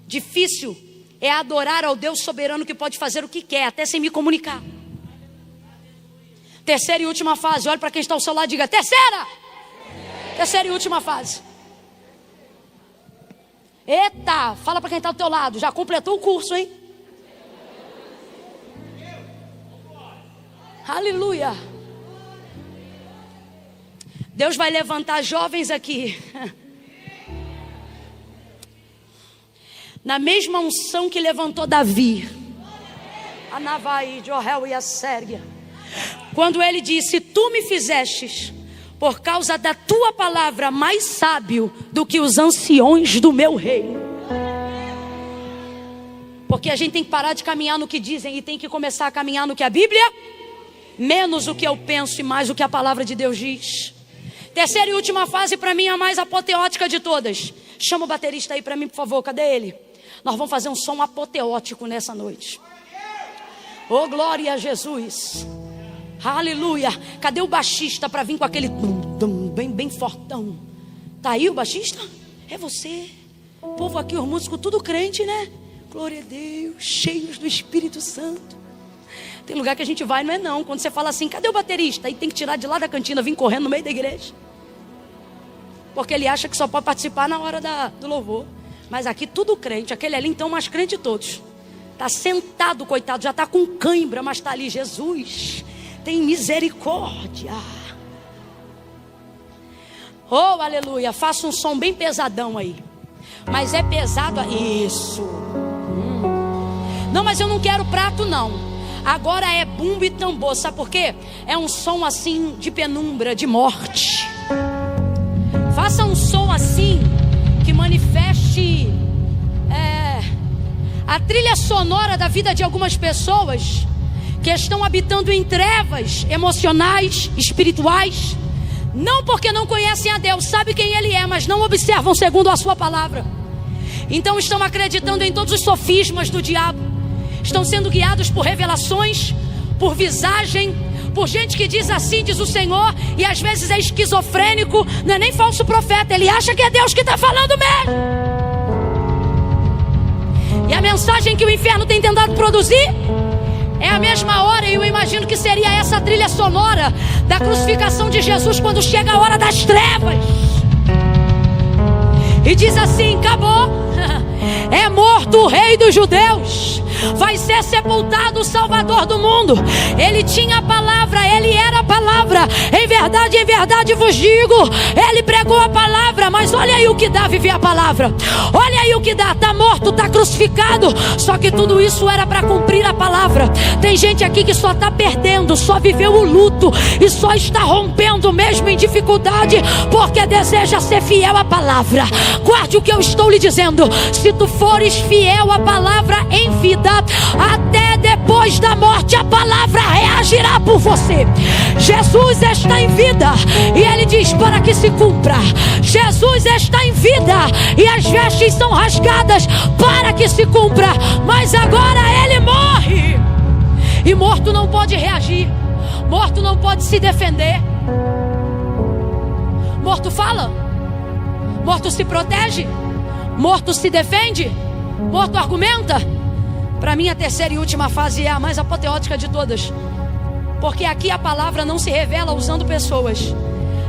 Difícil é adorar ao Deus soberano que pode fazer o que quer, até sem me comunicar. Terceira e última fase. Olha para quem está ao seu lado e diga, terceira! Terceira e última fase. Eita, fala para quem está ao teu lado. Já completou o curso, hein? Aleluia. Deus vai levantar jovens aqui. Na mesma unção que levantou Davi. A Navai, Jorel e a Sérgia. Quando ele disse, tu me fizestes, por causa da tua palavra, mais sábio do que os anciões do meu reino. Porque a gente tem que parar de caminhar no que dizem e tem que começar a caminhar no que a Bíblia, menos o que eu penso e mais o que a palavra de Deus diz. Terceira e última fase, para mim, a mais apoteótica de todas. Chama o baterista aí para mim, por favor, cadê ele? Nós vamos fazer um som apoteótico nessa noite. Oh, glória a Jesus. Aleluia. Cadê o baixista para vir com aquele bem fortão? Tá aí o baixista? É você. O povo aqui, os músicos, tudo crente, né? Glória a Deus, cheios do Espírito Santo. Tem lugar que a gente vai, não é não. Quando você fala assim, cadê o baterista? Aí tem que tirar de lá da cantina, vir correndo no meio da igreja. Porque ele acha que só pode participar na hora do louvor. Mas aqui tudo crente, aquele ali então mais crente de todos. Está sentado, coitado, já está com cãibra, mas está ali, Jesus, tem misericórdia. Oh, aleluia, faça um som bem pesadão aí. Mas é pesado, isso. Não, mas eu não quero prato não. Agora é bumbo e tambor, sabe por quê? É um som assim de penumbra, de morte. Faça um som assim que manifeste a trilha sonora da vida de algumas pessoas que estão habitando em trevas emocionais, espirituais, não porque não conhecem a Deus, sabe quem Ele é, mas não observam segundo a sua palavra. Então estão acreditando em todos os sofismas do diabo, estão sendo guiados por revelações, por visagem, por gente que diz assim, diz o Senhor, e às vezes é esquizofrênico, não é nem falso profeta, ele acha que é Deus que está falando mesmo. E a mensagem que o inferno tem tentado produzir é a mesma hora, e eu imagino que seria essa trilha sonora da crucificação de Jesus quando chega a hora das trevas. E diz assim, acabou, é morto o rei dos judeus. vai ser sepultado o Salvador do mundo. Ele tinha a palavra, ele era a palavra. Em verdade vos digo, ele pregou a palavra. Mas olha aí o que dá viver a palavra. Olha aí o que dá, está morto, está crucificado. Só que tudo isso era para cumprir a palavra. Tem gente aqui que só está perdendo, só viveu o luto e só está rompendo mesmo em dificuldade, porque deseja ser fiel à palavra. Guarde o que eu estou lhe dizendo. Se tu fores fiel à palavra em vida, até depois da morte a palavra reagirá por você. Jesus está em vida e ele diz para que se cumpra. Jesus está em vida e as vestes são rasgadas para que se cumpra. Mas agora ele morre. E morto não pode reagir. Morto não pode se defender. Morto fala. Morto se protege. Morto se defende. Morto argumenta. Para mim a terceira e última fase é a mais apoteótica de todas. Porque aqui a palavra não se revela usando pessoas.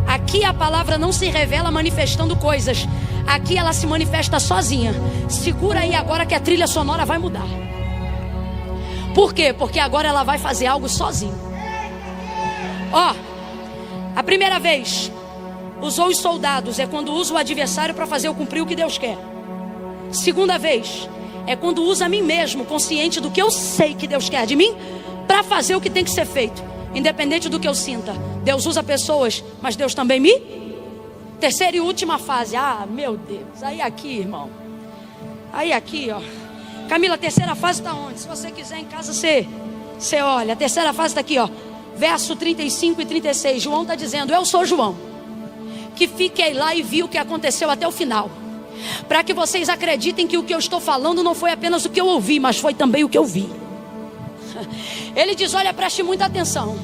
Aqui a palavra não se revela manifestando coisas. Aqui ela se manifesta sozinha. Segura aí agora que a trilha sonora vai mudar. Por quê? Porque agora ela vai fazer algo sozinha. Ó, a primeira vez usou os soldados é quando usa o adversário para fazer eu cumprir o que Deus quer. Segunda vez é quando usa a mim mesmo, consciente do que eu sei que Deus quer de mim, para fazer o que tem que ser feito, independente do que eu sinta. Deus usa pessoas, mas Deus também me... Terceira e última fase. Ah, meu Deus. Aí aqui, irmão. Aí aqui, ó. Camila, a terceira fase está onde? Se você quiser em casa, você olha. A terceira fase está aqui, ó. Verso 35 e 36. João está dizendo: eu sou João, que fiquei lá e vi o que aconteceu até o final, para que vocês acreditem que o que eu estou falando não foi apenas o que eu ouvi, mas foi também o que eu vi. Ele diz: olha, preste muita atenção.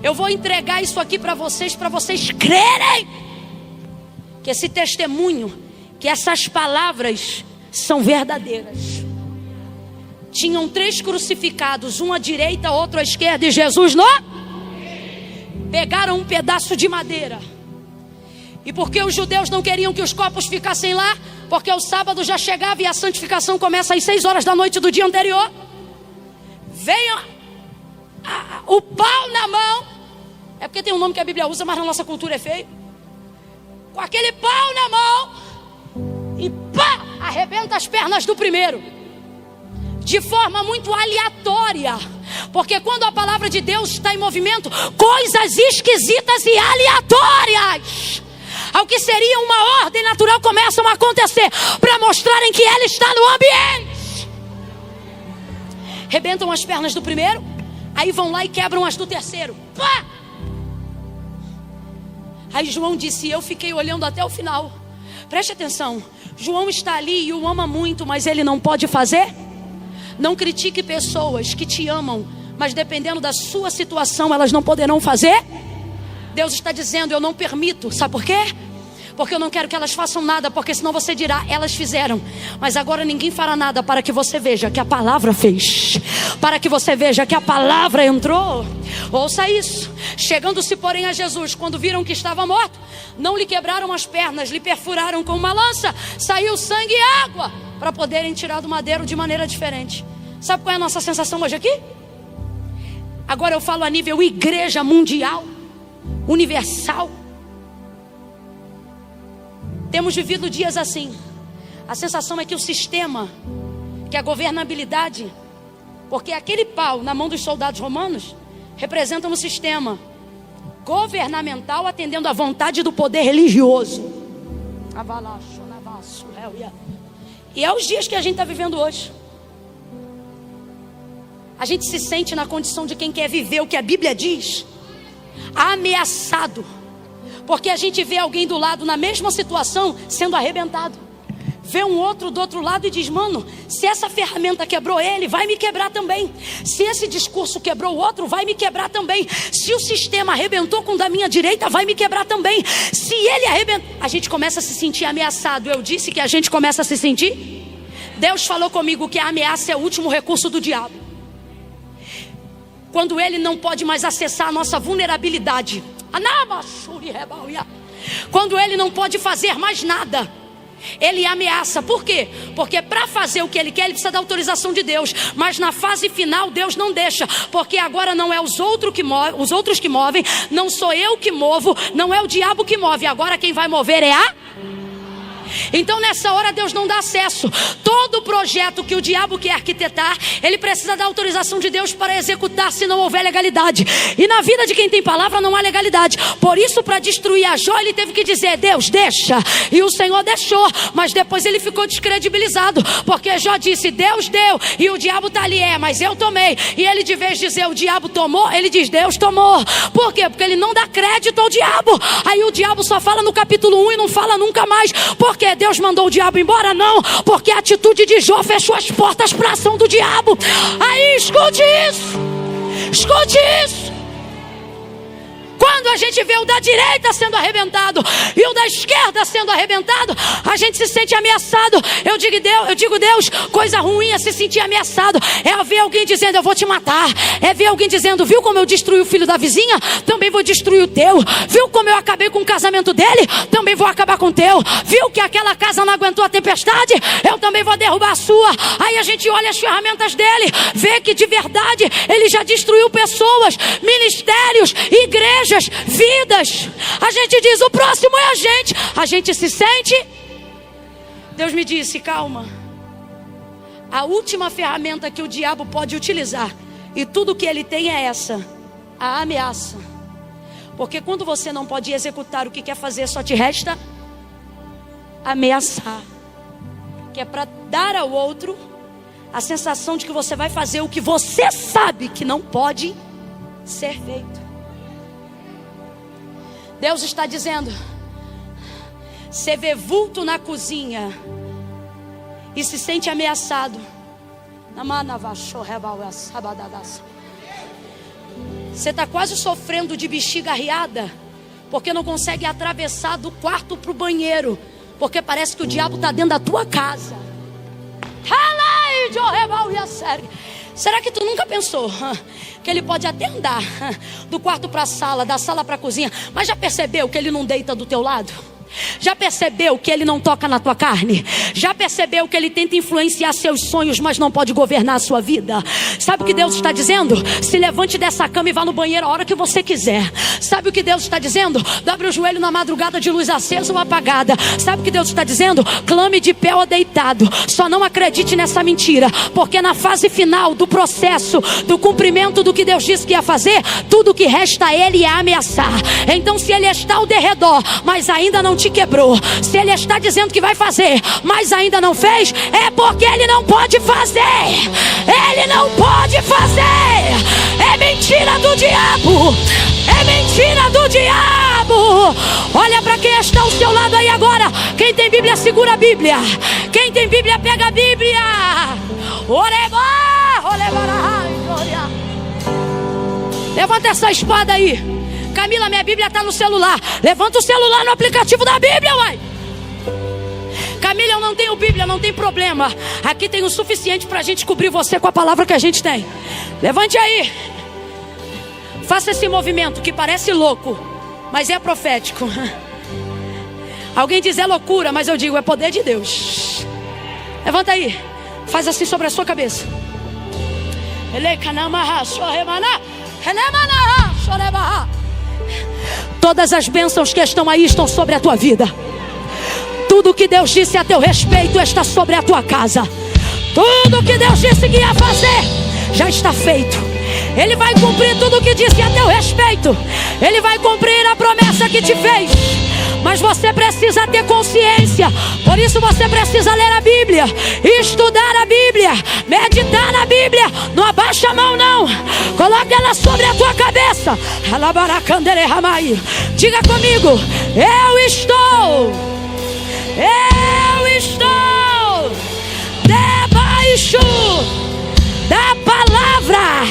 Eu vou entregar isso aqui para vocês crerem que esse testemunho, que essas palavras são verdadeiras. Tinham 3 crucificados, um à direita, outro à esquerda, e Jesus pegaram um pedaço de madeira. E porque os judeus não queriam que os corpos ficassem lá, porque o sábado já chegava e a santificação começa às 6 horas da noite do dia anterior, veio o pau na mão. É porque tem um nome que a Bíblia usa, mas na nossa cultura é feio. Com aquele pau na mão, e pá, arrebenta as pernas do primeiro, de forma muito aleatória. Porque quando a palavra de Deus está em movimento, coisas esquisitas e aleatórias, ao que seria uma ordem natural, começam a acontecer, para mostrarem que ela está no ambiente. Rebentam as pernas do primeiro, aí vão lá e quebram as do terceiro. Pá! Aí João disse: eu fiquei olhando até o final. Preste atenção, João está ali e o ama muito, mas ele não pode fazer. Não critique pessoas que te amam, mas dependendo da sua situação, elas não poderão fazer. Deus está dizendo: eu não permito. Sabe por quê? Porque eu não quero que elas façam nada, porque senão você dirá: elas fizeram. Mas agora ninguém fará nada, para que você veja que a palavra fez, para que você veja que a palavra entrou. Ouça isso. Chegando-se porém a Jesus, quando viram que estava morto, não lhe quebraram as pernas, lhe perfuraram com uma lança, saiu sangue e água, para poderem tirar do madeiro de maneira diferente. Sabe qual é a nossa sensação hoje aqui? Agora eu falo a nível igreja mundial, universal. Temos vivido dias assim. A sensação é que o sistema, que a governabilidade, porque aquele pau na mão dos soldados romanos representa um sistema governamental atendendo à vontade do poder religioso. E é os dias que a gente está vivendo hoje. A gente se sente na condição de quem quer viver o que a Bíblia diz, ameaçado, porque a gente vê alguém do lado na mesma situação sendo arrebentado. Vê um outro do outro lado e diz: mano, se essa ferramenta quebrou ele, vai me quebrar também. Se esse discurso quebrou o outro, vai me quebrar também. Se o sistema arrebentou com o da minha direita, vai me quebrar também. Se ele arrebentou, a gente começa a se sentir ameaçado. Eu disse que a gente começa a se sentir. Deus falou comigo que a ameaça é o último recurso do diabo. Quando ele não pode mais acessar a nossa vulnerabilidade, quando ele não pode fazer mais nada, Ele ameaça. Por quê? Porque para fazer o que ele quer, ele precisa da autorização de Deus. Mas na fase final, Deus não deixa. Porque agora não é os outros que movem, não sou eu que movo, não é o diabo que move. Agora quem vai mover é a... Então nessa hora Deus não dá acesso. Todo projeto que o diabo quer arquitetar, ele precisa da autorização de Deus para executar, se não houver legalidade. E na vida de quem tem palavra não há legalidade. Por isso, para destruir a Jó, ele teve que dizer: Deus, deixa. E o Senhor deixou. Mas depois ele ficou descredibilizado, porque Jó disse: Deus deu. E o diabo está ali: mas eu tomei. E ele, de vez de dizer o diabo tomou, ele diz: Deus tomou. Por quê? Porque ele não dá crédito ao diabo. Aí o diabo só fala no capítulo 1 e não fala nunca mais. Por quê? Deus mandou o diabo embora? Não, porque a atitude de Jó fechou as portas para a ação do diabo. Aí escute isso. Escute isso. Quando a gente vê o da direita sendo arrebentado e o da esquerda sendo arrebentado, a gente se sente ameaçado. Eu digo, Deus, coisa ruim é se sentir ameaçado. É ver alguém dizendo: eu vou te matar. É ver alguém dizendo: viu como eu destruí o filho da vizinha? Também vou destruir o teu. Viu como eu acabei com o casamento dele? Também vou acabar com o teu. Viu que aquela casa não aguentou a tempestade? Eu também vou derrubar a sua. Aí a gente olha as ferramentas dele, vê que de verdade ele já destruiu pessoas, ministérios, igrejas, vidas. A gente diz: o próximo é a gente. A gente se sente. Deus me disse: calma. A última ferramenta que o diabo pode utilizar, e tudo que ele tem é essa: a ameaça. Porque quando você não pode executar o que quer fazer, só te resta ameaçar, que é para dar ao outro a sensação de que você vai fazer o que você sabe que não pode ser feito. Deus está dizendo: você vê vulto na cozinha e se sente ameaçado. Você está quase sofrendo de bexiga arriada, porque não consegue atravessar do quarto para o banheiro, porque parece que o diabo está dentro da tua casa. Será que tu nunca pensou que ele pode até andar do quarto para a sala, da sala para a cozinha, mas já percebeu que ele não deita do teu lado? Já percebeu que ele não toca na tua carne? Já percebeu que ele tenta influenciar seus sonhos, mas não pode governar a sua vida? Sabe o que Deus está dizendo? Se levante dessa cama e vá no banheiro a hora que você quiser. Sabe o que Deus está dizendo? Dobre o joelho na madrugada de luz acesa ou apagada. Sabe o que Deus está dizendo? Clame de pé ou deitado. Só não acredite nessa mentira, porque na fase final do processo, do cumprimento do que Deus disse que ia fazer, tudo que resta a ele é ameaçar. Então, se ele está ao derredor, mas ainda não te quebrou, se ele está dizendo que vai fazer, mas ainda não fez, é porque ele não pode fazer. Ele não pode fazer. É mentira do diabo. É mentira do diabo. Olha para quem está ao seu lado aí agora. Quem tem Bíblia, segura a Bíblia. Quem tem Bíblia, pega a Bíblia. Levanta essa espada aí. Camila, minha Bíblia está no celular. Levanta o celular no aplicativo da Bíblia, uai. Camila, eu não tenho Bíblia, não tem problema. Aqui tem o suficiente para a gente cobrir você com a palavra que a gente tem. Levante aí. Faça esse movimento que parece louco, mas é profético. Alguém diz é loucura, mas eu digo é poder de Deus. Levanta aí. Faz assim sobre a sua cabeça. Todas as bênçãos que estão aí estão sobre a tua vida. Tudo que Deus disse a teu respeito está sobre a tua casa. Tudo que Deus disse que ia fazer já está feito. Ele vai cumprir tudo o que disse a teu respeito. Ele vai cumprir a promessa que te fez. Mas você precisa ter consciência. Por isso você precisa ler a Bíblia, estudar a Bíblia, meditar na Bíblia. Não abaixa a mão não. Coloca ela sobre a tua cabeça. Diga comigo: eu estou debaixo da palavra.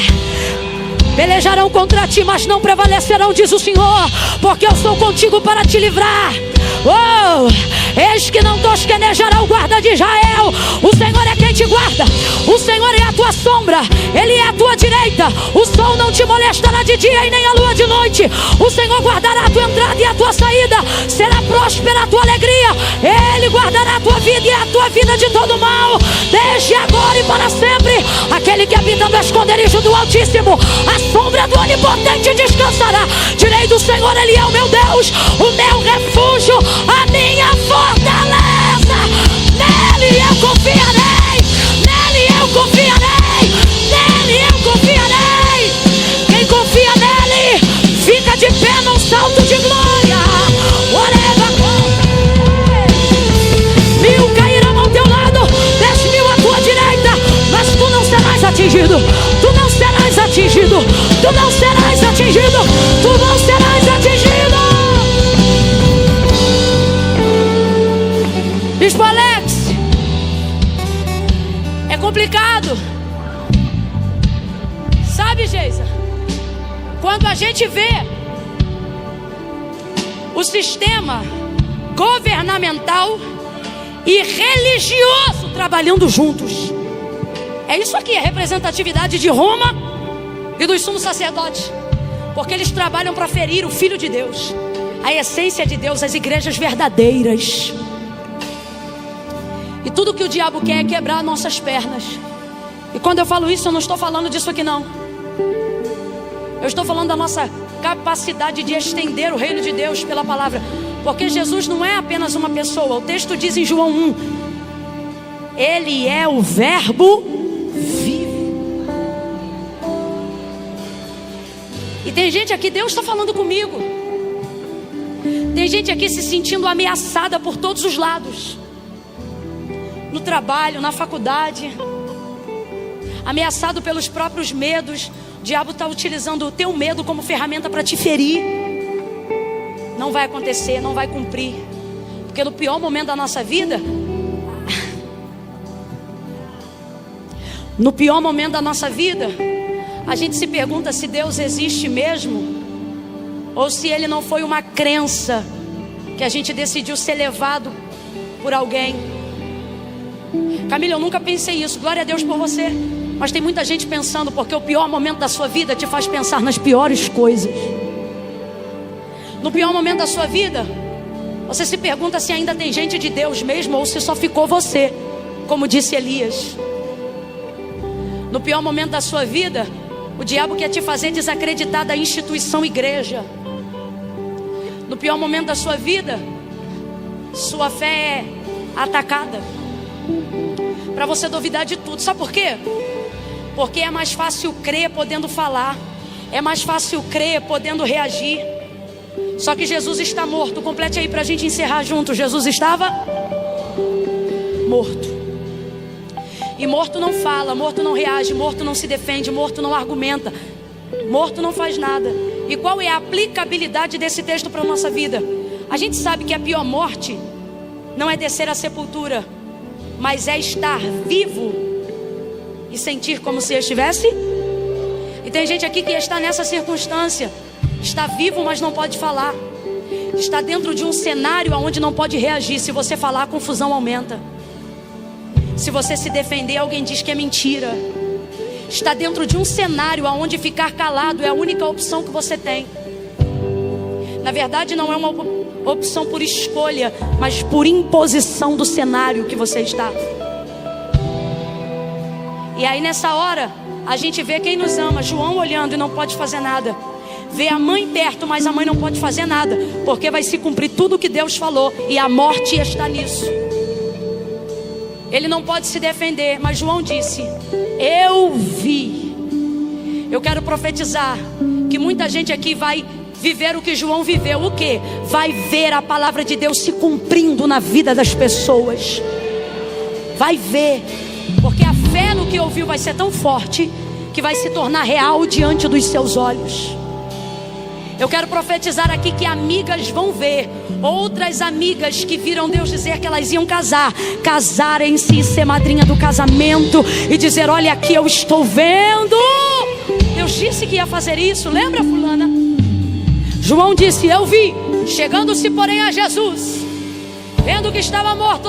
Pelejarão contra ti, mas não prevalecerão, diz o Senhor, porque eu sou contigo para te livrar. Eis que não tosquenejará o guarda de Israel. O Senhor é quem te guarda. O Senhor é a tua sombra, Ele é a tua direita. O sol não te molestará de dia e nem a lua de noite. O Senhor guardará a tua entrada e a tua saída. Será próspera a tua alegria. Ele guardará a tua vida e a tua vida de todo mal, desde agora e para sempre. Aquele que habita no esconderijo do Altíssimo, a sombra do Onipotente descansará. Direi do Senhor, Ele é o meu Deus, o meu refúgio, a minha fortaleza. Nele eu confiarei, nele eu confiarei, nele eu confiarei. Quem confia nele fica de pé num salto de glória. Oreva, 1000 cairão ao teu lado, 10.000 à tua direita, mas tu não serás atingido. Tu não serás atingido. Tu não serás atingido. Tu não serás atingido. Bispo Alex, é complicado. Sabe, Geisa, quando a gente vê o sistema governamental e religioso trabalhando juntos, é isso aqui, a representatividade de Roma e dos sumos sacerdotes, porque eles trabalham para ferir o Filho de Deus, a essência de Deus, as igrejas verdadeiras. E tudo que o diabo quer é quebrar nossas pernas. E quando eu falo isso, eu não estou falando disso aqui não. Eu estou falando da nossa capacidade de estender o reino de Deus pela palavra. Porque Jesus não é apenas uma pessoa. O texto diz em João 1: Ele é o verbo vivo. E tem gente aqui, Deus está falando comigo. Tem gente aqui se sentindo ameaçada por todos os lados. No trabalho, na faculdade, ameaçado pelos próprios medos. O diabo está utilizando o teu medo como ferramenta para te ferir. Não vai acontecer, não vai cumprir. Porque no pior momento da nossa vida, no pior momento da nossa vida, a gente se pergunta se Deus existe mesmo, ou se Ele não foi uma crença que a gente decidiu ser levado por alguém. Camila, eu nunca pensei isso, glória a Deus por você. Mas tem muita gente pensando, porque o pior momento da sua vida te faz pensar nas piores coisas. No pior momento da sua vida, você se pergunta se ainda tem gente de Deus mesmo, ou se só ficou você, como disse Elias. No pior momento da sua vida, o diabo quer te fazer desacreditar da instituição igreja. No pior momento da sua vida, sua fé é atacada, para você duvidar de tudo. Sabe por quê? Porque é mais fácil crer podendo falar, é mais fácil crer podendo reagir. Só que Jesus está morto. Complete aí para a gente encerrar junto. Jesus estava morto. E morto não fala, morto não reage, morto não se defende, morto não argumenta, morto não faz nada. E qual é a aplicabilidade desse texto para a nossa vida? A gente sabe que a pior morte não é descer à sepultura, mas é estar vivo e sentir como se estivesse. E tem gente aqui que está nessa circunstância, está vivo, mas não pode falar, está dentro de um cenário onde não pode reagir. Se você falar, a confusão aumenta. Se você se defender, alguém diz que é mentira. Está dentro de um cenário onde ficar calado é a única opção que você tem. Na verdade, não é uma opção por escolha, mas por imposição do cenário que você está. E aí nessa hora, a gente vê quem nos ama. João olhando e não pode fazer nada. Vê a mãe perto, mas a mãe não pode fazer nada, porque vai se cumprir tudo o que Deus falou, e a morte está nisso. Ele não pode se defender, mas João disse: eu vi. Eu quero profetizar que muita gente aqui vai viver o que João viveu. O quê? Vai ver a palavra de Deus se cumprindo na vida das pessoas. Vai ver, porque a fé no que ouviu vai ser tão forte que vai se tornar real diante dos seus olhos. Eu quero profetizar aqui que amigas vão ver outras amigas que viram Deus dizer que elas iam casarem-se e ser madrinha do casamento e dizer: olha aqui, eu estou vendo, Deus disse que ia fazer isso. Lembra, fulana? João disse: eu vi. Chegando-se porém a Jesus, vendo que estava morto,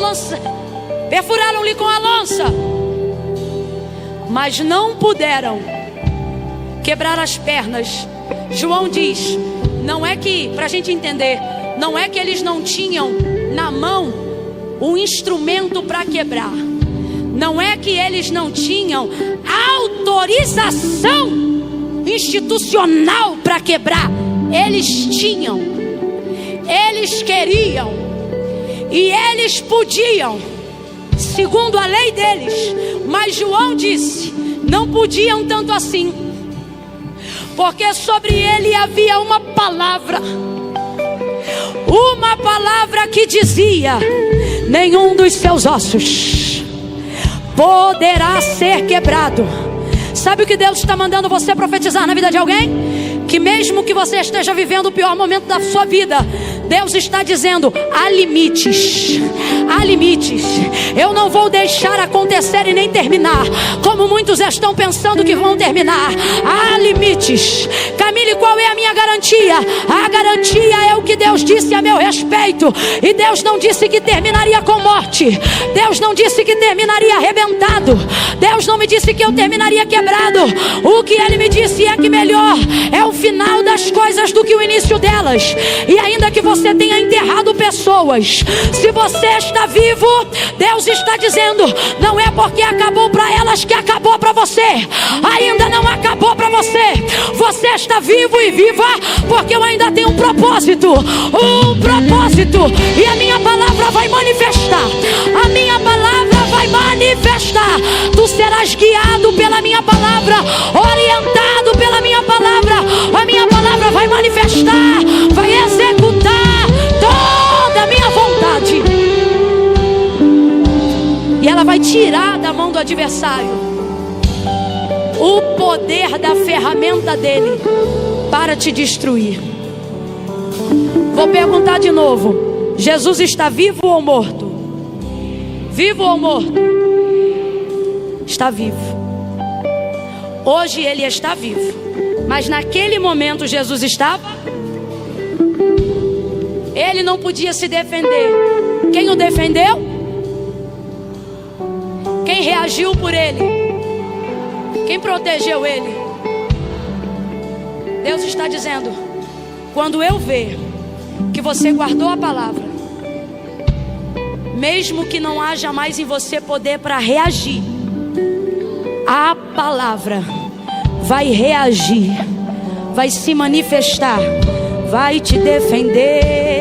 perfuraram-lhe com a lança. mas não puderam quebrar as pernas. João diz, não é que, para a gente entender, não é que eles não tinham na mão um instrumento para quebrar, não é que eles não tinham autorização institucional para quebrar, eles tinham, eles queriam e eles podiam, segundo a lei deles. Mas João disse, não podiam tanto assim, porque sobre ele havia uma palavra que dizia: nenhum dos seus ossos poderá ser quebrado. Sabe o que Deus está mandando você profetizar na vida de alguém? Que mesmo que você esteja vivendo o pior momento da sua vida, Deus está dizendo: há limites, há limites. Eu não vou deixar acontecer e nem terminar como muitos estão pensando que vão terminar. Há limites. Camille, qual é a minha garantia? A garantia é o que Deus disse a meu respeito. E Deus não disse que terminaria com morte. Deus não disse que terminaria arrebentado. Deus não me disse que eu terminaria quebrado. O que Ele me disse é que melhor é o final das coisas do que o início delas. E ainda que você tenha enterrado pessoas, se você está vivo, Deus está dizendo: não é porque acabou para elas que acabou para você. Ainda não acabou para você. Você está vivo e viva porque eu ainda tenho um propósito. Um propósito. E a minha palavra vai manifestar. A minha palavra vai manifestar. Tu serás guiado pela minha palavra, orientado pela minha palavra. A minha palavra vai manifestar, vai executar toda a minha vontade. E ela vai tirar da mão do adversário o poder da ferramenta dele para te destruir. Vou perguntar de novo: Jesus está vivo ou morto? Vivo ou morto? Está vivo. Hoje ele está vivo, mas naquele momento Jesus estava. Ele não podia se defender. Quem o defendeu? Quem reagiu por ele? Quem protegeu ele? Deus está dizendo: quando eu ver que você guardou a palavra, mesmo que não haja mais em você poder para reagir, a palavra vai reagir, vai se manifestar, vai te defender.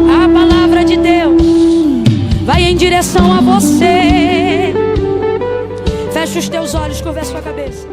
A palavra de Deus vai em direção a você. Fecha os teus olhos, curva a sua cabeça.